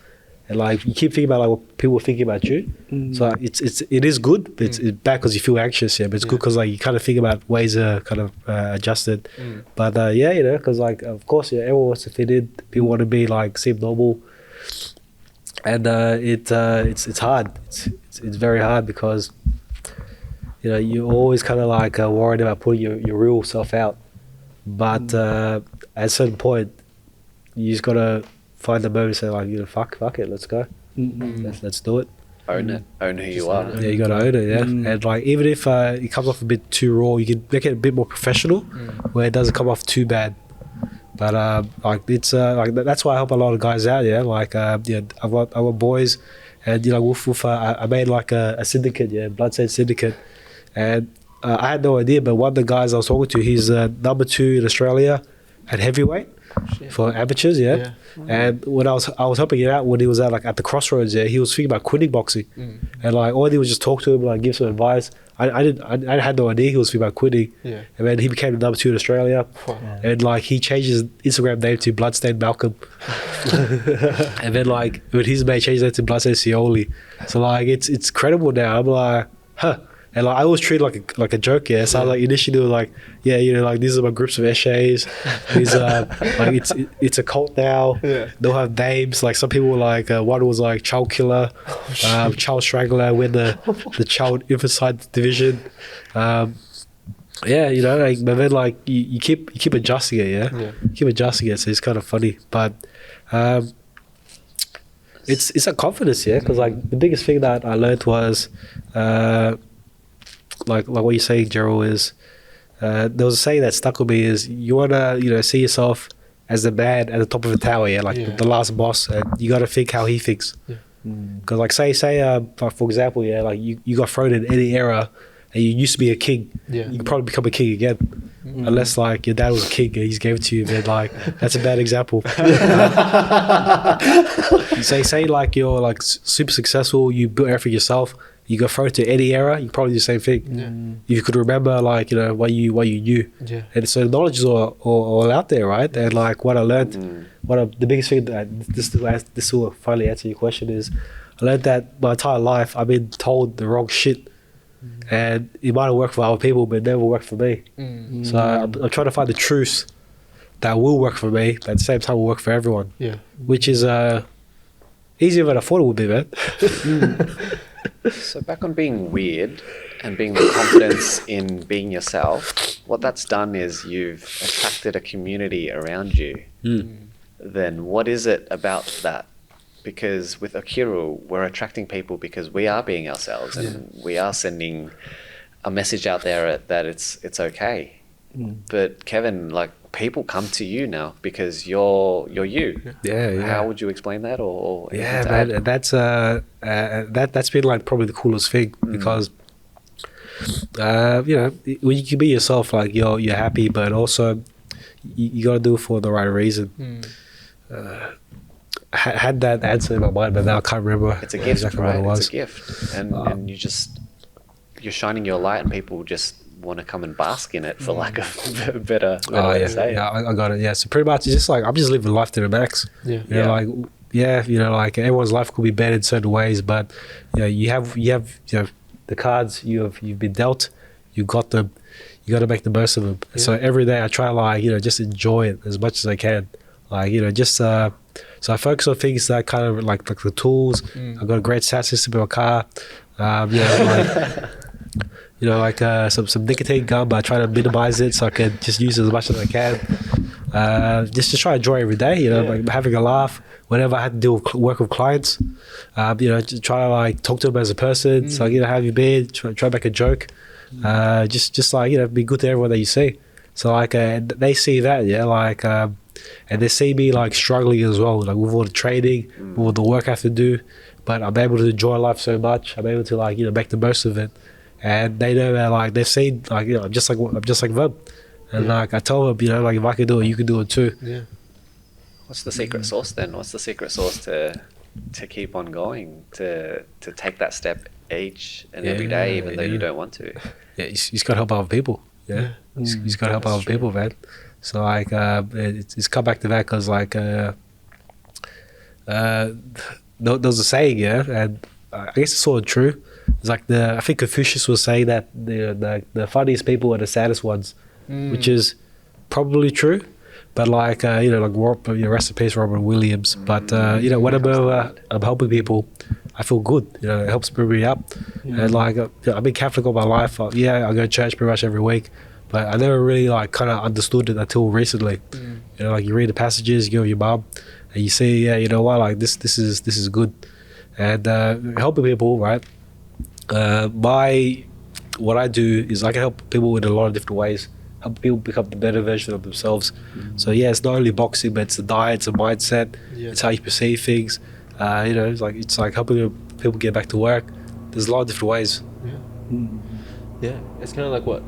and like you keep thinking about like what people are thinking about you. So it is good, but it's bad because you feel anxious. Yeah, but it's good because like you kind of think about ways to kind of adjust it. But yeah, you know, because like of course, yeah, everyone wants to fit in. People want to be like seem normal, and it's hard. It's very hard because you know you're always kind of like worried about putting your real self out. But at a certain point, you just gotta find the moment and say like, you know, fuck it, let's go. Let's do it. Own it. Own who you are. Yeah, you gotta own it. Yeah, and like even if it comes off a bit too raw, you can make it a bit more professional, where it doesn't come off too bad. But like it's like that's why I help a lot of guys out. Yeah, like yeah, I've got boys, and you know, Wolf, I made like a syndicate, yeah, Bloodstained Syndicate, and I had no idea, but one of the guys I was talking to, he's number 2 in Australia at heavyweight. For amateurs, yeah. And when I was helping him out when he was at the crossroads, yeah, he was thinking about quitting boxing, and like all I did was just talk to him, like give some advice. I had no idea he was thinking about quitting, and then he became the number 2 in Australia, and like he changed his Instagram name to Bloodstained Malcolm, and then like when his mate changed that to Bloodstained Cioli, so like it's credible now. I'm like, huh. And like I always treat it like a joke, yeah. So I like initially was like, yeah, you know, like these are my groups of essays. These like it's a cult now. Yeah. They'll have names. Like some people were like one was like Child Killer, Child Strangler, win the Child Infanticide division. Yeah, you know, like, but then like you keep adjusting it, yeah. Keep adjusting it, so it's kind of funny, but it's a confidence, yeah. Because like the biggest thing that I learned was. Like what you say, Gerald, is there was a saying that stuck with me is you wanna, you know, see yourself as the man at the top of the tower, yeah, like the last boss, and you gotta think how he thinks. Because like say for example, yeah, like you got thrown in any era and you used to be a king, you can probably become a king again. Unless like your dad was a king and he's gave it to you, then like that's a bad example. Say like you're like super successful, you built everything yourself. You go throw it to any era, you probably do the same thing. You could remember like, you know, what you knew. And so knowledge is all out there, right? And like what I learned, the biggest thing that this will finally answer your question is, I learned that my entire life I've been told the wrong shit, and it might have worked for other people, but it never worked for me. So I'm trying to find the truth that will work for me, but at the same time will work for everyone. Which is easier than I thought it would be, man. So back on being weird and being the confidence in being yourself, what that's done is you've attracted a community around you. Then what is it about that? Because with Okiru, we're attracting people because we are being ourselves, and we are sending a message out there that it's okay. But Kevin, like people come to you now because you're you. How would you explain that? Or man, that's been like probably the coolest thing, because you know, when you can be yourself, like you're happy, but also you got to do it for the right reason. I had that answer in my mind, but now I can't remember. It's a gift, exactly, right? What it was. It's a gift, and you're shining your light, and people just want to come and bask in it, for lack of a better way to say it. I got it. Yeah, so pretty much it's just like I'm just living life to the max. You know, like you know, like everyone's life could be better in certain ways, but you know, you have you know, the cards you've been dealt, you got them, you got to make the most of them. So every day I try, like, you know, just enjoy it as much as I can, like, you know, just so I focus on things that kind of like the tools. I've got a great sound system in my car. You know, like you know, like some nicotine gum, but I try to minimize it so I can just use it as much as I can. Just to try to enjoy every day, you know, like having a laugh. Whenever I had to do work with clients, you know, just try to like talk to them as a person. So, you know, how have you been? Try to make a joke. Just like, you know, be good to everyone that you see. So like they see that, yeah, like and they see me like struggling as well, like with all the training, with all the work I have to do, but I'm able to enjoy life so much. I'm able to, like, you know, make the most of it, and they know that, like, they've seen, like, you know, I'm just like them. And like I told him, you know, like if I could do it, you could do it too. Yeah. What's the secret sauce then? What's the secret sauce to keep on going, to take that step each and every day, even though you don't want to? Yeah, you just gotta help other people. Yeah, you just gotta help other people, man. So like, it's come back to that because like, there was a saying, yeah, and I guess it's sort of true. It's like I think Confucius was saying that the funniest people are the saddest ones, which is probably true. But like, you know, like rest in peace, Robert Williams. But you know, whenever I'm helping people, I feel good. You know, it helps bring me up. And like, I've been Catholic all my life. I go to church pretty much every week. But I never really like kind of understood it until recently. You know, like you read the passages, you go with your mum, and you see, yeah, you know what, like this is good. And helping people, right? What I do is I can help people in a lot of different ways. Help people become the better version of themselves. So yeah, it's not only boxing, but it's the diet, it's a mindset, it's how you perceive things. You know, it's like helping people get back to work. There's a lot of different ways. Yeah, it's kind of like what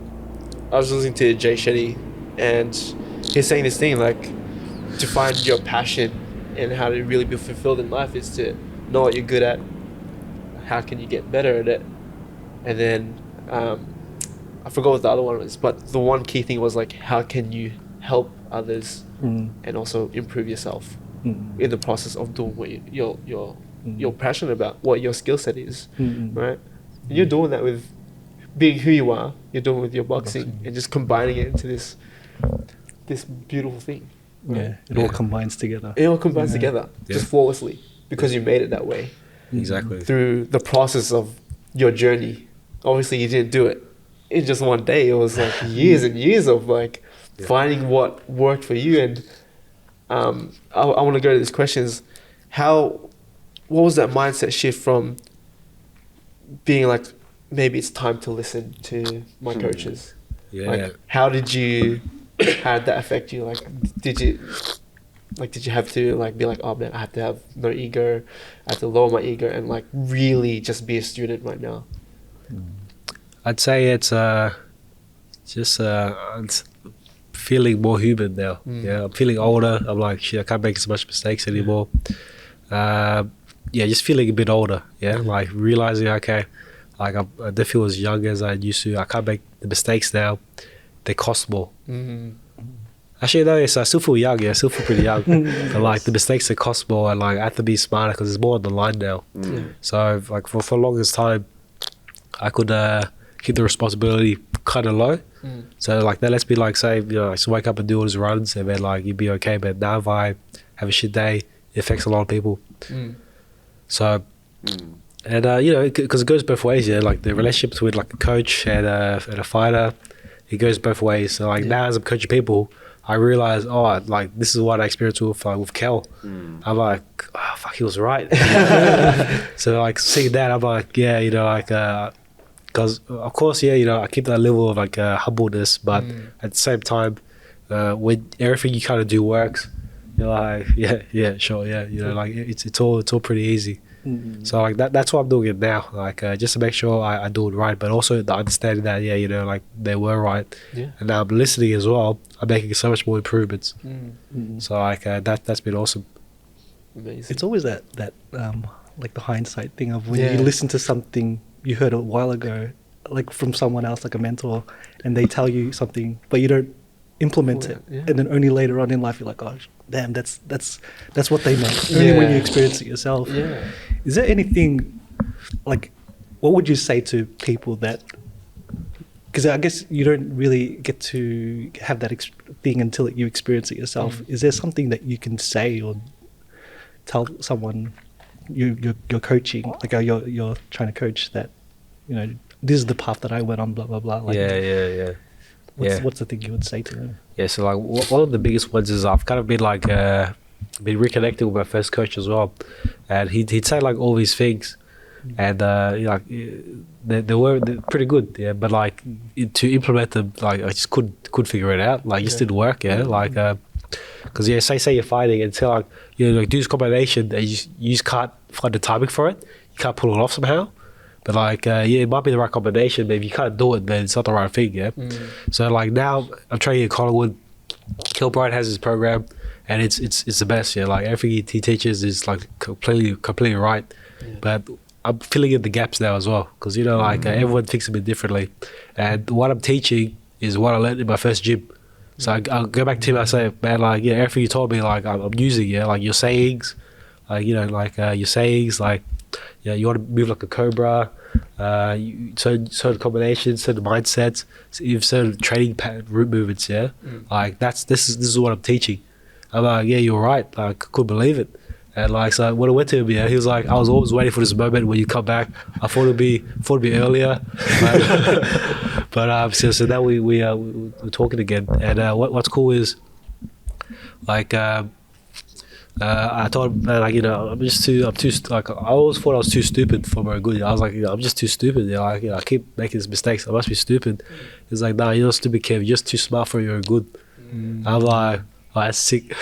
I was listening to Jay Shetty, and he's saying this thing like to find your passion and how to really be fulfilled in life is to know what you're good at. How can you get better at it? And then I forgot what the other one was, but the one key thing was like how can you help others and also improve yourself in the process of doing what you're passionate about, what your skill set is, right? And you're doing that with being who you are. You're doing it with your boxing and just combining it into this beautiful thing. Right? Yeah, it all combines together. It all combines together just flawlessly because you made it that way. Exactly. Through the process of your journey. Obviously, you didn't do it in just one day. It was like years and years of like finding what worked for you. And I want to go to these questions. What was that mindset shift from being like, maybe it's time to listen to my coaches? Yeah. Like, how did that affect you? Like, did you have to like be like, oh man, I have to have no ego, I have to lower my ego and like really just be a student right now? I'd say it's just feeling more human now. Yeah, I'm feeling older. I'm like, shit, I can't make as much mistakes anymore. Just feeling a bit older. Yeah, like realizing, okay, like I don't feel as young as I used to. I can't make the mistakes now. They cost more. Actually, no, yes, I still feel young. Yeah, I still feel pretty young. But like the mistakes, they cost more, and like I have to be smarter because there's more on the line now. So like for the longest time, I could keep the responsibility kind of low. So like that lets me like say, you know, I just wake up and do all these runs and then like you'd be okay. But now if I have a shit day, it affects a lot of people. So, and you know, because it goes both ways. Yeah, like the relationship between like a coach and a fighter, it goes both ways. So like now as I'm coaching people, I realize, oh, like this is what I experienced with Kel. I'm like, oh fuck, he was right. So like seeing that, I'm like, yeah, you know, like because of course, yeah, you know, I keep that level of like humbleness, but at the same time, when everything you kind of do works, you're like, yeah, sure, yeah, you know, like it's all pretty easy. So like that's what I'm doing it now, like just to make sure I do it right, but also the understanding that, yeah, you know, like they were right, and now I'm listening as well. I'm making so much more improvements. So like that's been awesome. Amazing. It's always that like the hindsight thing of when you listen to something you heard a while ago, like from someone else, like a mentor, and they tell you something, but you don't implement it, and then only later on in life you're like, oh damn, that's what they meant. Only when you experience it yourself. Is there anything like, what would you say to people that, because I guess you don't really get to have that thing until you experience it yourself. Is there something that you can say or tell someone you're coaching, like you're trying to coach, that, you know, this is the path that I went on, blah blah blah, like, what's the thing you would say to them? So like one of the biggest ones is I've kind of been like been reconnected with my first coach as well, and he'd say like all these things, and like they're pretty good, but like to implement them, like I just couldn't figure it out, like it just didn't work, like because say you're fighting and say like, you know, like do this combination and you just can't find the timing for it, you can't pull it off somehow. But like, yeah, it might be the right combination, but if you can't do it, then it's not the right thing, yeah? So like now, I'm training at Collingwood. Kilbride has his program, and it's the best, yeah? Like everything he teaches is like completely right. But I'm filling in the gaps now as well, because, you know, like everyone thinks a bit differently. And what I'm teaching is what I learned in my first gym. So I'll go back to him, I say, man, like, yeah, everything you taught me, like, I'm using, yeah, like your sayings, like, you know, like your sayings, like, yeah, you want to move like a cobra, certain combinations, certain mindsets, certain training pattern, root movements, yeah, like this is what I'm teaching. I'm like, yeah, you're right, like, I couldn't believe it. And like, so when I went to him, yeah, he was like, I was always waiting for this moment when you come back. I thought it'd be earlier, but so now we're talking again. And what's cool is, like, I thought, man, like, you know, I'm too like, I always thought I was too stupid for very good. I was like, you know, I'm just too stupid. You know, like, you know, I keep making these mistakes. I must be stupid. He's like, nah, you're not stupid, Kev. You're just too smart for your good. I'm like, oh, that's sick.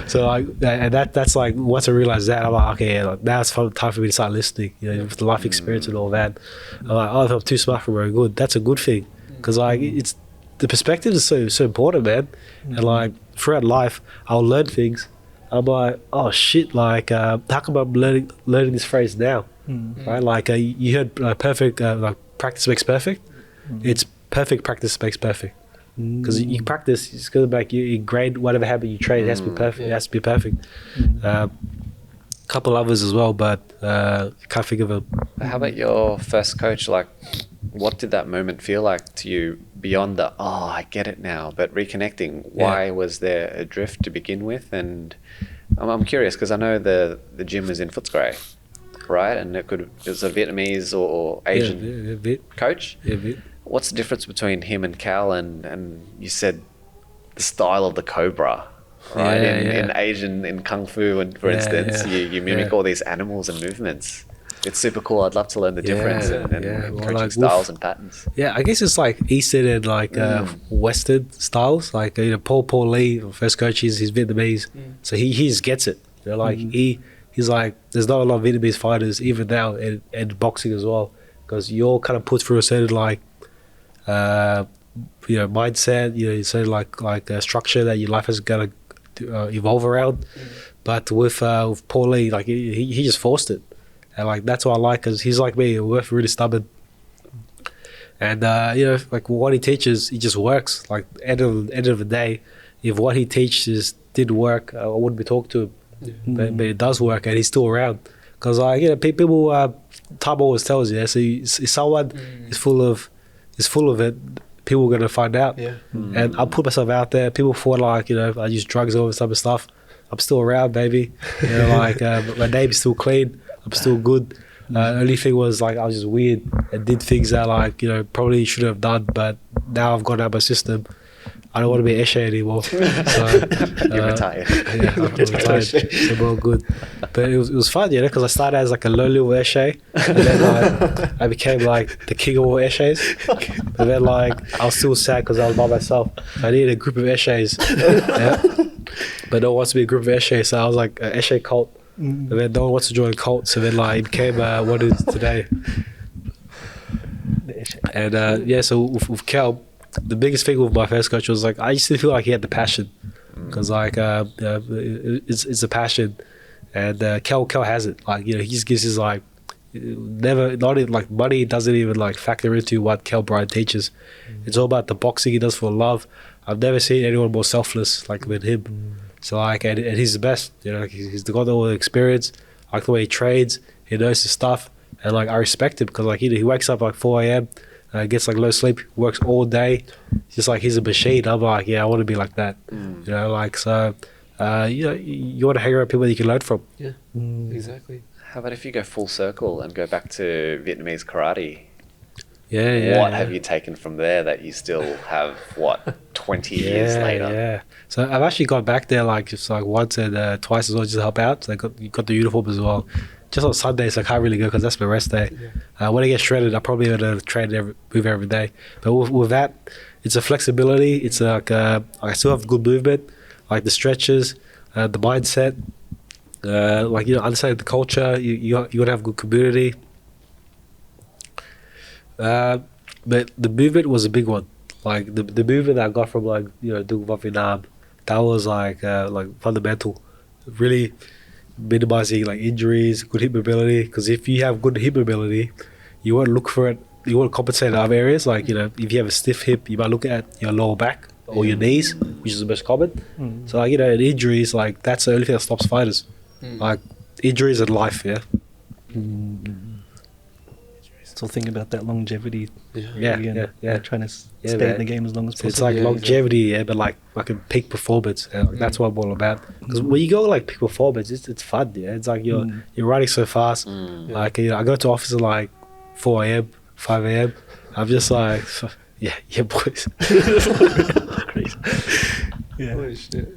So like, and that's like, once I realized that, I'm like, okay, like, now it's time for me to start listening, you know, with the life experience and all that. I'm like, oh, if I'm too smart for very good, that's a good thing, because like, it's the perspective is so important, man. And like, throughout life, I'll learn things. I'm like, oh shit, like, how come I'm learning this phrase now, right? Like, you heard perfect, like, practice makes perfect. It's perfect practice makes perfect. Because you practice, it's going to make you grade whatever habit you train. It has to be perfect. It has to be perfect. Couple others as well, but can't think of them. How about your first coach? Like, what did that moment feel like to you beyond the, oh, I get it now, but reconnecting? Why was there a drift to begin with? And I'm curious, because I know the gym was in Footscray, right? And it was a Vietnamese or Asian coach. Yeah, Viet. What's the difference between him and Cal? And you said the style of the cobra, right? In Asian, in Kung Fu, and for instance, you mimic all these animals and movements. It's super cool. I'd love to learn the difference and coaching like styles and patterns. Yeah, I guess it's like Eastern and like Western styles. Like, you know, Paul Lee, first coach, he's Vietnamese, so he just gets it. You know, like he's like, there's not a lot of Vietnamese fighters even now, and boxing as well, because you're all kind of put through a certain like, you know, mindset, you know, so like a structure that your life has got to evolve around. But with Paul Lee, like he just forced it, and like that's what I like, because he's like me, we're really stubborn. And you know, like what he teaches, it just works. Like end of the day, if what he teaches didn't work, I wouldn't be talking to him. But it does work, and he's still around. Because like, you know, people, time always tells you. So if someone is full of it, people are going to find out. And I put myself out there. People thought like, you know, I use drugs and all this type of stuff. I'm still around, baby. You know, like my name's still clean. I'm still good. Only thing was like, I was just weird and did things that like, you know, probably shouldn't have done. But now I've got out my system. I don't want to be Eshe anymore. So, You're retired. Yeah, I'm retired. So we're all good. But it was fun, you know, because I started as like a low little Eshe, and then like I became like the king of all Eshes. And then like I was still sad because I was by myself. I needed a group of Eshes, but no one wants to be a group of Eshes, so I was like an Eshe cult. And then no one wants to join a cult, so then like it became what it is today. And yeah, so with Cal, the biggest thing with my first coach was like, I used to feel like he had the passion, because like it's a passion, and Cal has it. Like, you know, he just gives his like, not even like money doesn't even like factor into what Cal Bryan teaches. It's all about the boxing he does for love. I've never seen anyone more selfless like than him. So like, and he's the best. You know, like he's got all the experience. I like the way he trades. He knows his stuff, and like I respect him, because like he wakes up like 4 a.m. Gets like low sleep, works all day. Just like he's a machine. I'm like, yeah, I want to be like that. You know, like, so you know, you want to hang around people that you can learn from. Yeah, exactly. How about if you go full circle and go back to Vietnamese karate? Yeah. What have you taken from there that you still have, 20 years later? Yeah. So I've actually gone back there like just like once and twice as well, just to help out. So you got the uniform as well. Just on Sundays I can't really go because that's my rest day. When I get shredded, I probably going to train move every day. But with that, it's a flexibility. It's like I still have good movement, like the stretches, the mindset. like understand the culture. You want to have good community. But the movement was a big one. Like the movement that I got from doing Vietnam, that was like fundamental. Really minimizing like injuries, good hip mobility. Because if you have good hip mobility, you won't look for it. You won't compensate in other areas. Like if you have a stiff hip, you might look at your lower back or your knees, which is the most common. So like in injuries, like that's the only thing that stops fighters. Like injuries in life, yeah. Still thinking about that longevity. Yeah. Trying to stay in the game as long as So possible. it's like longevity, but like a peak performance. And that's what I'm all about. Because when you go like peak performance, it's fun. Yeah, it's like you're riding so fast. Like I go to office at like 4 a.m., 5 a.m. I'm just like, yeah, boys. Yeah. Holy shit.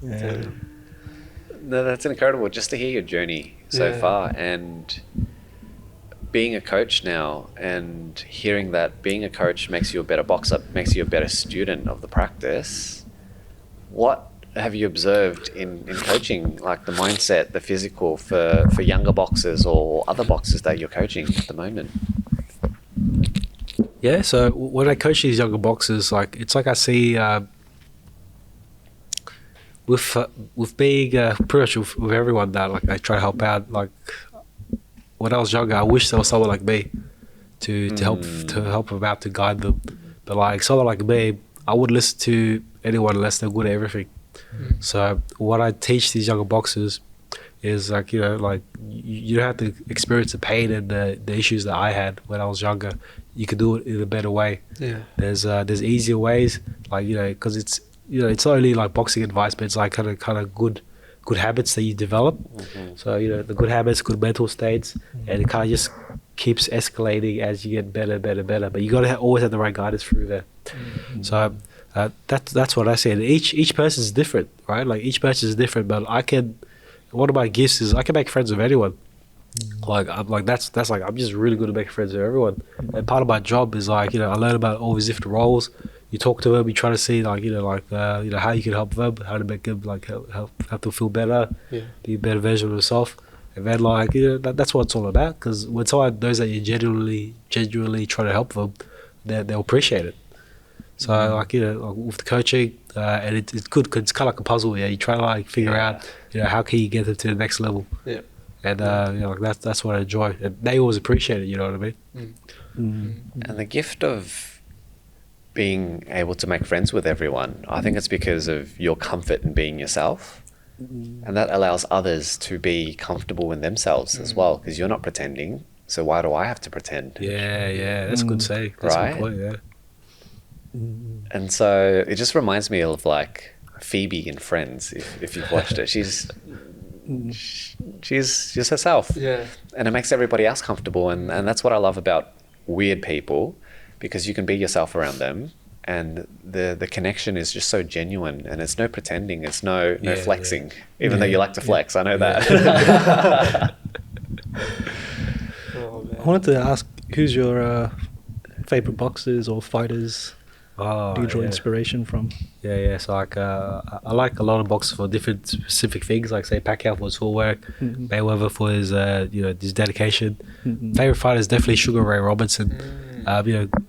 Yeah. No, that's incredible just to hear your journey so far, and being a coach now, and hearing that being a coach makes you a better boxer, makes you a better student of the practice. What have you observed in coaching, like the mindset, the physical for younger boxers or other boxers that you're coaching at the moment? Yeah, so when I coach these younger boxers, like it's like I see with being pretty much with everyone that like I try to help out. Like when I was younger, I wish there was someone like me to help them out, to guide them. But like someone like me, I wouldn't listen to anyone unless they're good at everything. So what I teach these younger boxers is like like you don't have to experience the pain and the issues that I had when I was younger. You can do it in a better way. Yeah. There's easier ways, like because it's it's not only like boxing advice, but it's like kind of good habits that you develop. So the good habits, good mental states, and it kind of just keeps escalating as you get better. But you got to always have the right guidance through there. So that's what I say. And each person is different, right? Like each person is different, but one of my gifts is I can make friends with anyone. That's like I'm just really good at making friends with everyone. And part of my job is like I learn about all these different roles. You talk to them, you try to see like how you can help them, how to make them like help them feel better, be a better version of themselves. And then like that's what it's all about. Because when someone knows that you genuinely try to help them, they'll appreciate it. So like with the coaching, and it's good because it's kind of like a puzzle. Yeah, you try to like figure out how can you get them to the next level. Yeah. And like that's what I enjoy. And they always appreciate it. You know what I mean? And the gift of being able to make friends with everyone, I think it's because of your comfort in being yourself, and that allows others to be comfortable in themselves as well. Because you're not pretending, so why do I have to pretend? Yeah, that's a good say. That's right? a good point. Yeah. And so it just reminds me of like Phoebe in Friends. If you've watched it, she's just herself. Yeah. And it makes everybody else comfortable. And that's what I love about weird people, because you can be yourself around them, and the connection is just so genuine, and it's no pretending, it's no flexing, even though you like to flex. I know that. I wanted to ask, who's your favorite boxers or fighters? Do you draw inspiration from? Yeah. So like I like a lot of boxers for different specific things. Like say Pacquiao for his footwork, Mayweather for his his dedication. Favorite fighter is definitely Sugar Ray Robinson.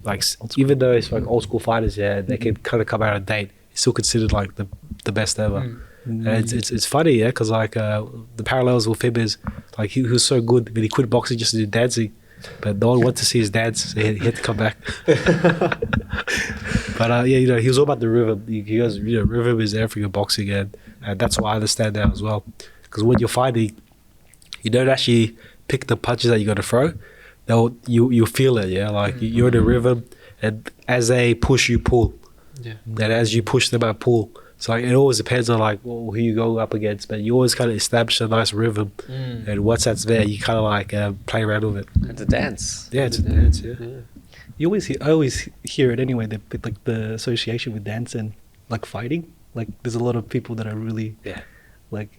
Like even though it's like old school fighters, they can kind of come out of date. He's still considered like the best ever. And it's funny, because like the parallels with him is like he was so good, but he quit boxing just to do dancing. But no one wanted to see his dance, so he had to come back. But he was all about the rhythm. He goes, rhythm is everything in boxing, and that's why I understand that as well. Because when you're fighting, you don't actually pick the punches that you're gonna throw. You feel it, like you're in a rhythm, and as they push, you pull. Yeah. And as you push them, I pull. So like, it always depends on like who you go up against, but you always kind of establish a nice rhythm, and once that's there, you kind of like play around with it. It's a dance. Yeah, it's a dance. Yeah. I always hear it anyway. Like the association with dance and like fighting. Like there's a lot of people that are really like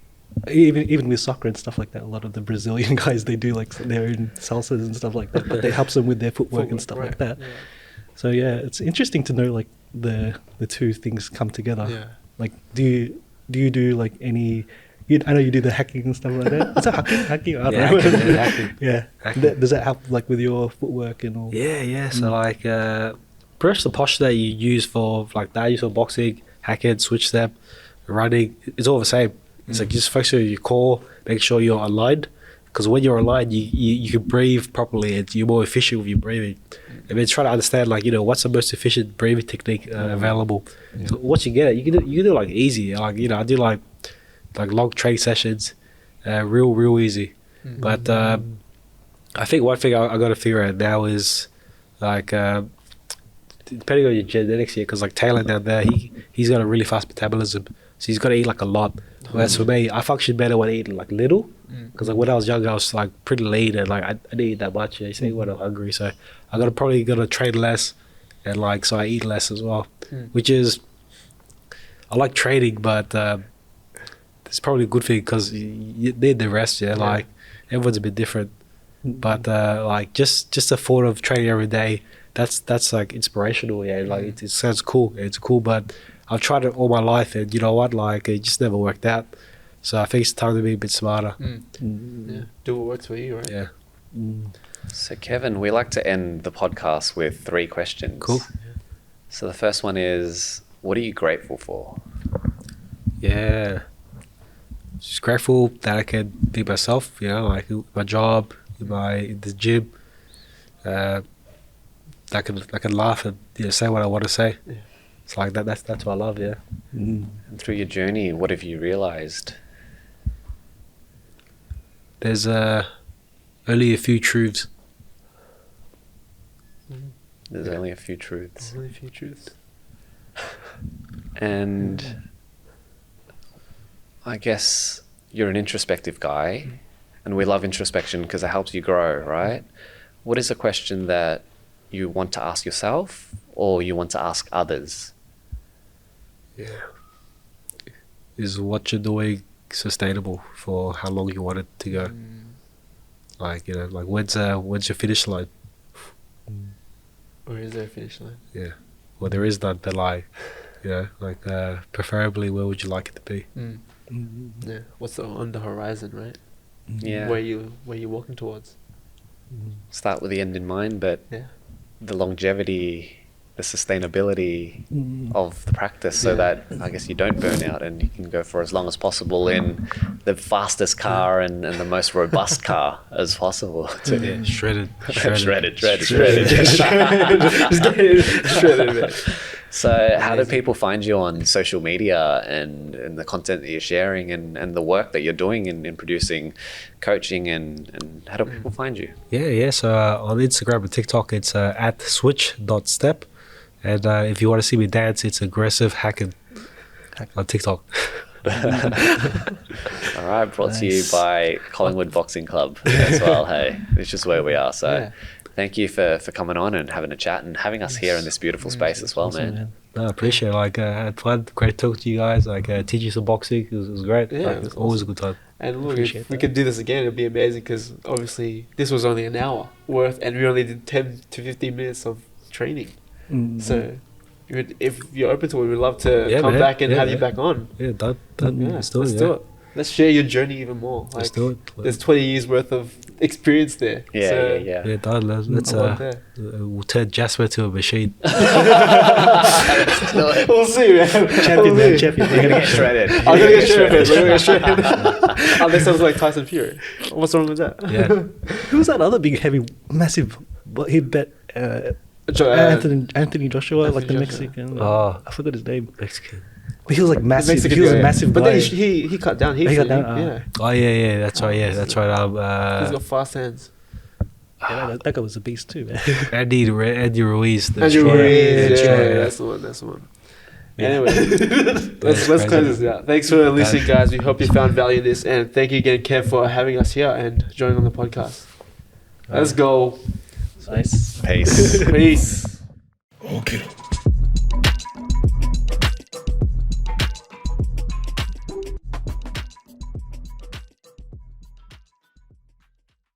even with soccer and stuff like that. A lot of the Brazilian guys, they do like their own salsas and stuff like that, but they helps them with their footwork and stuff like that. Yeah. So it's interesting to know like the two things come together. Yeah. Like do you do like any I know you do the hacking and stuff like that. Is that hacking? Hacking? I don't Yeah, know. hacking. Yeah. Hacking. Does that help like with your footwork and all? Yeah. So like, pretty much the posture that you use for like that, use for boxing, hacking, switch step, running, it's all the same. It's like just focus on your core, make sure you're aligned. Because when you're aligned, you can breathe properly and you're more efficient with your breathing. I mean, try to understand like, you know, what's the most efficient breathing technique available. So once you get it, you can do like easy. Like, you know, I do like long training sessions, real easy. But I think one thing I got to figure out now is like, depending on your genetics here, because like Taylor down there, he's got a really fast metabolism, so he's got to eat like a lot. Whereas for me, I function better when I eat like little, because like when I was younger, I was like pretty lean and like I didn't eat that much. You see, when I'm hungry, so I probably gotta train less, and like so I eat less as well, which is I like training, but it's probably a good thing because you need the rest. Yeah, like everyone's a bit different, but like just the thought of training every day. That's like inspirational, yeah. Like it sounds cool. It's cool, but I've tried it all my life, and you know what? Like it just never worked out. So I think it's time to be a bit smarter. Yeah. Do what works for you, right? Yeah. So Kevin, we like to end the podcast with 3 questions. Cool. So the first one is, what are you grateful for? Yeah. Just grateful that I can be myself. You know, like my job, in the gym. I can laugh and say what I want to say. Yeah. It's like that. That's what I love. Yeah. And through your journey, what have you realized? There's only a few truths. There's only a few truths. Only a few truths. And I guess you're an introspective guy, and we love introspection because it helps you grow, right? What is a question that you want to ask yourself or you want to ask others? Yeah. Is what you're doing sustainable for how long you want it to go? Like, you know, like when's your finish line? Or is there a finish line? Yeah. Well, there is none, but like, you know, like preferably where would you like it to be? Yeah. What's on the horizon, right? Yeah. Where you walking towards? Start with the end in mind, but the longevity, the sustainability of the practice, so that I guess you don't burn out and you can go for as long as possible in the fastest car and the most robust car as possible. Yeah, shredded. Shredded. Man. So how do people find you on social media and the content that you're sharing and the work that you're doing in producing coaching and how do people find you? Yeah. So on Instagram and TikTok, it's at switch.step. And if you want to see me dance, it's aggressive hacking on TikTok. All right, brought to you by Collingwood Boxing Club as well. Hey, it's just where we are. So thank you for coming on and having a chat and having us here in this beautiful space as well, Awesome, man. No, I appreciate it. Like, I had fun. Great talk to you guys. Like, teach you some boxing. It was great. Yeah, Like, it was always a good time. And look, Appreciate if we that. could do this again, it'd be amazing because obviously this was only an hour worth and we only did 10 to 15 minutes of training. So if you're open to it, we'd love to come back and have you back on. Yeah, done. Yeah, Let's do let's it. do it. Let's share your journey even more. Let's Like, do it. there's 20 years worth of experience there. So, Yeah, done. Let's I want that. we'll turn Jasper to a machine. We'll see, man. Champion, man. Champion. You're gonna get shredded. I'm gonna get shredded. I'm gonna get shredded. Unless I was like Tyson Fury. What's wrong with that? Yeah. Who was that other big, heavy, massive? He bet Anthony Joshua, like the Joshua. Mexican. Oh. I forgot his name. Mexican. But he was like massive. Mexican He was guy, a massive but guy. then he cut down. He cut down, Yeah. Oh yeah. That's right. Yeah, that's right. He's got fast hands. Yeah, that guy was a beast too, man. Andy Ruiz. the Andrew destroyer. Ruiz, Destroyer, yeah, that's the one. Yeah. Anyway, let's crazy. close this out. Thanks for listening, guys. We hope you found value in this, and thank you again, Kev, for having us here and joining on the podcast. Let's go. Nice. Peace. Peace. Okiru.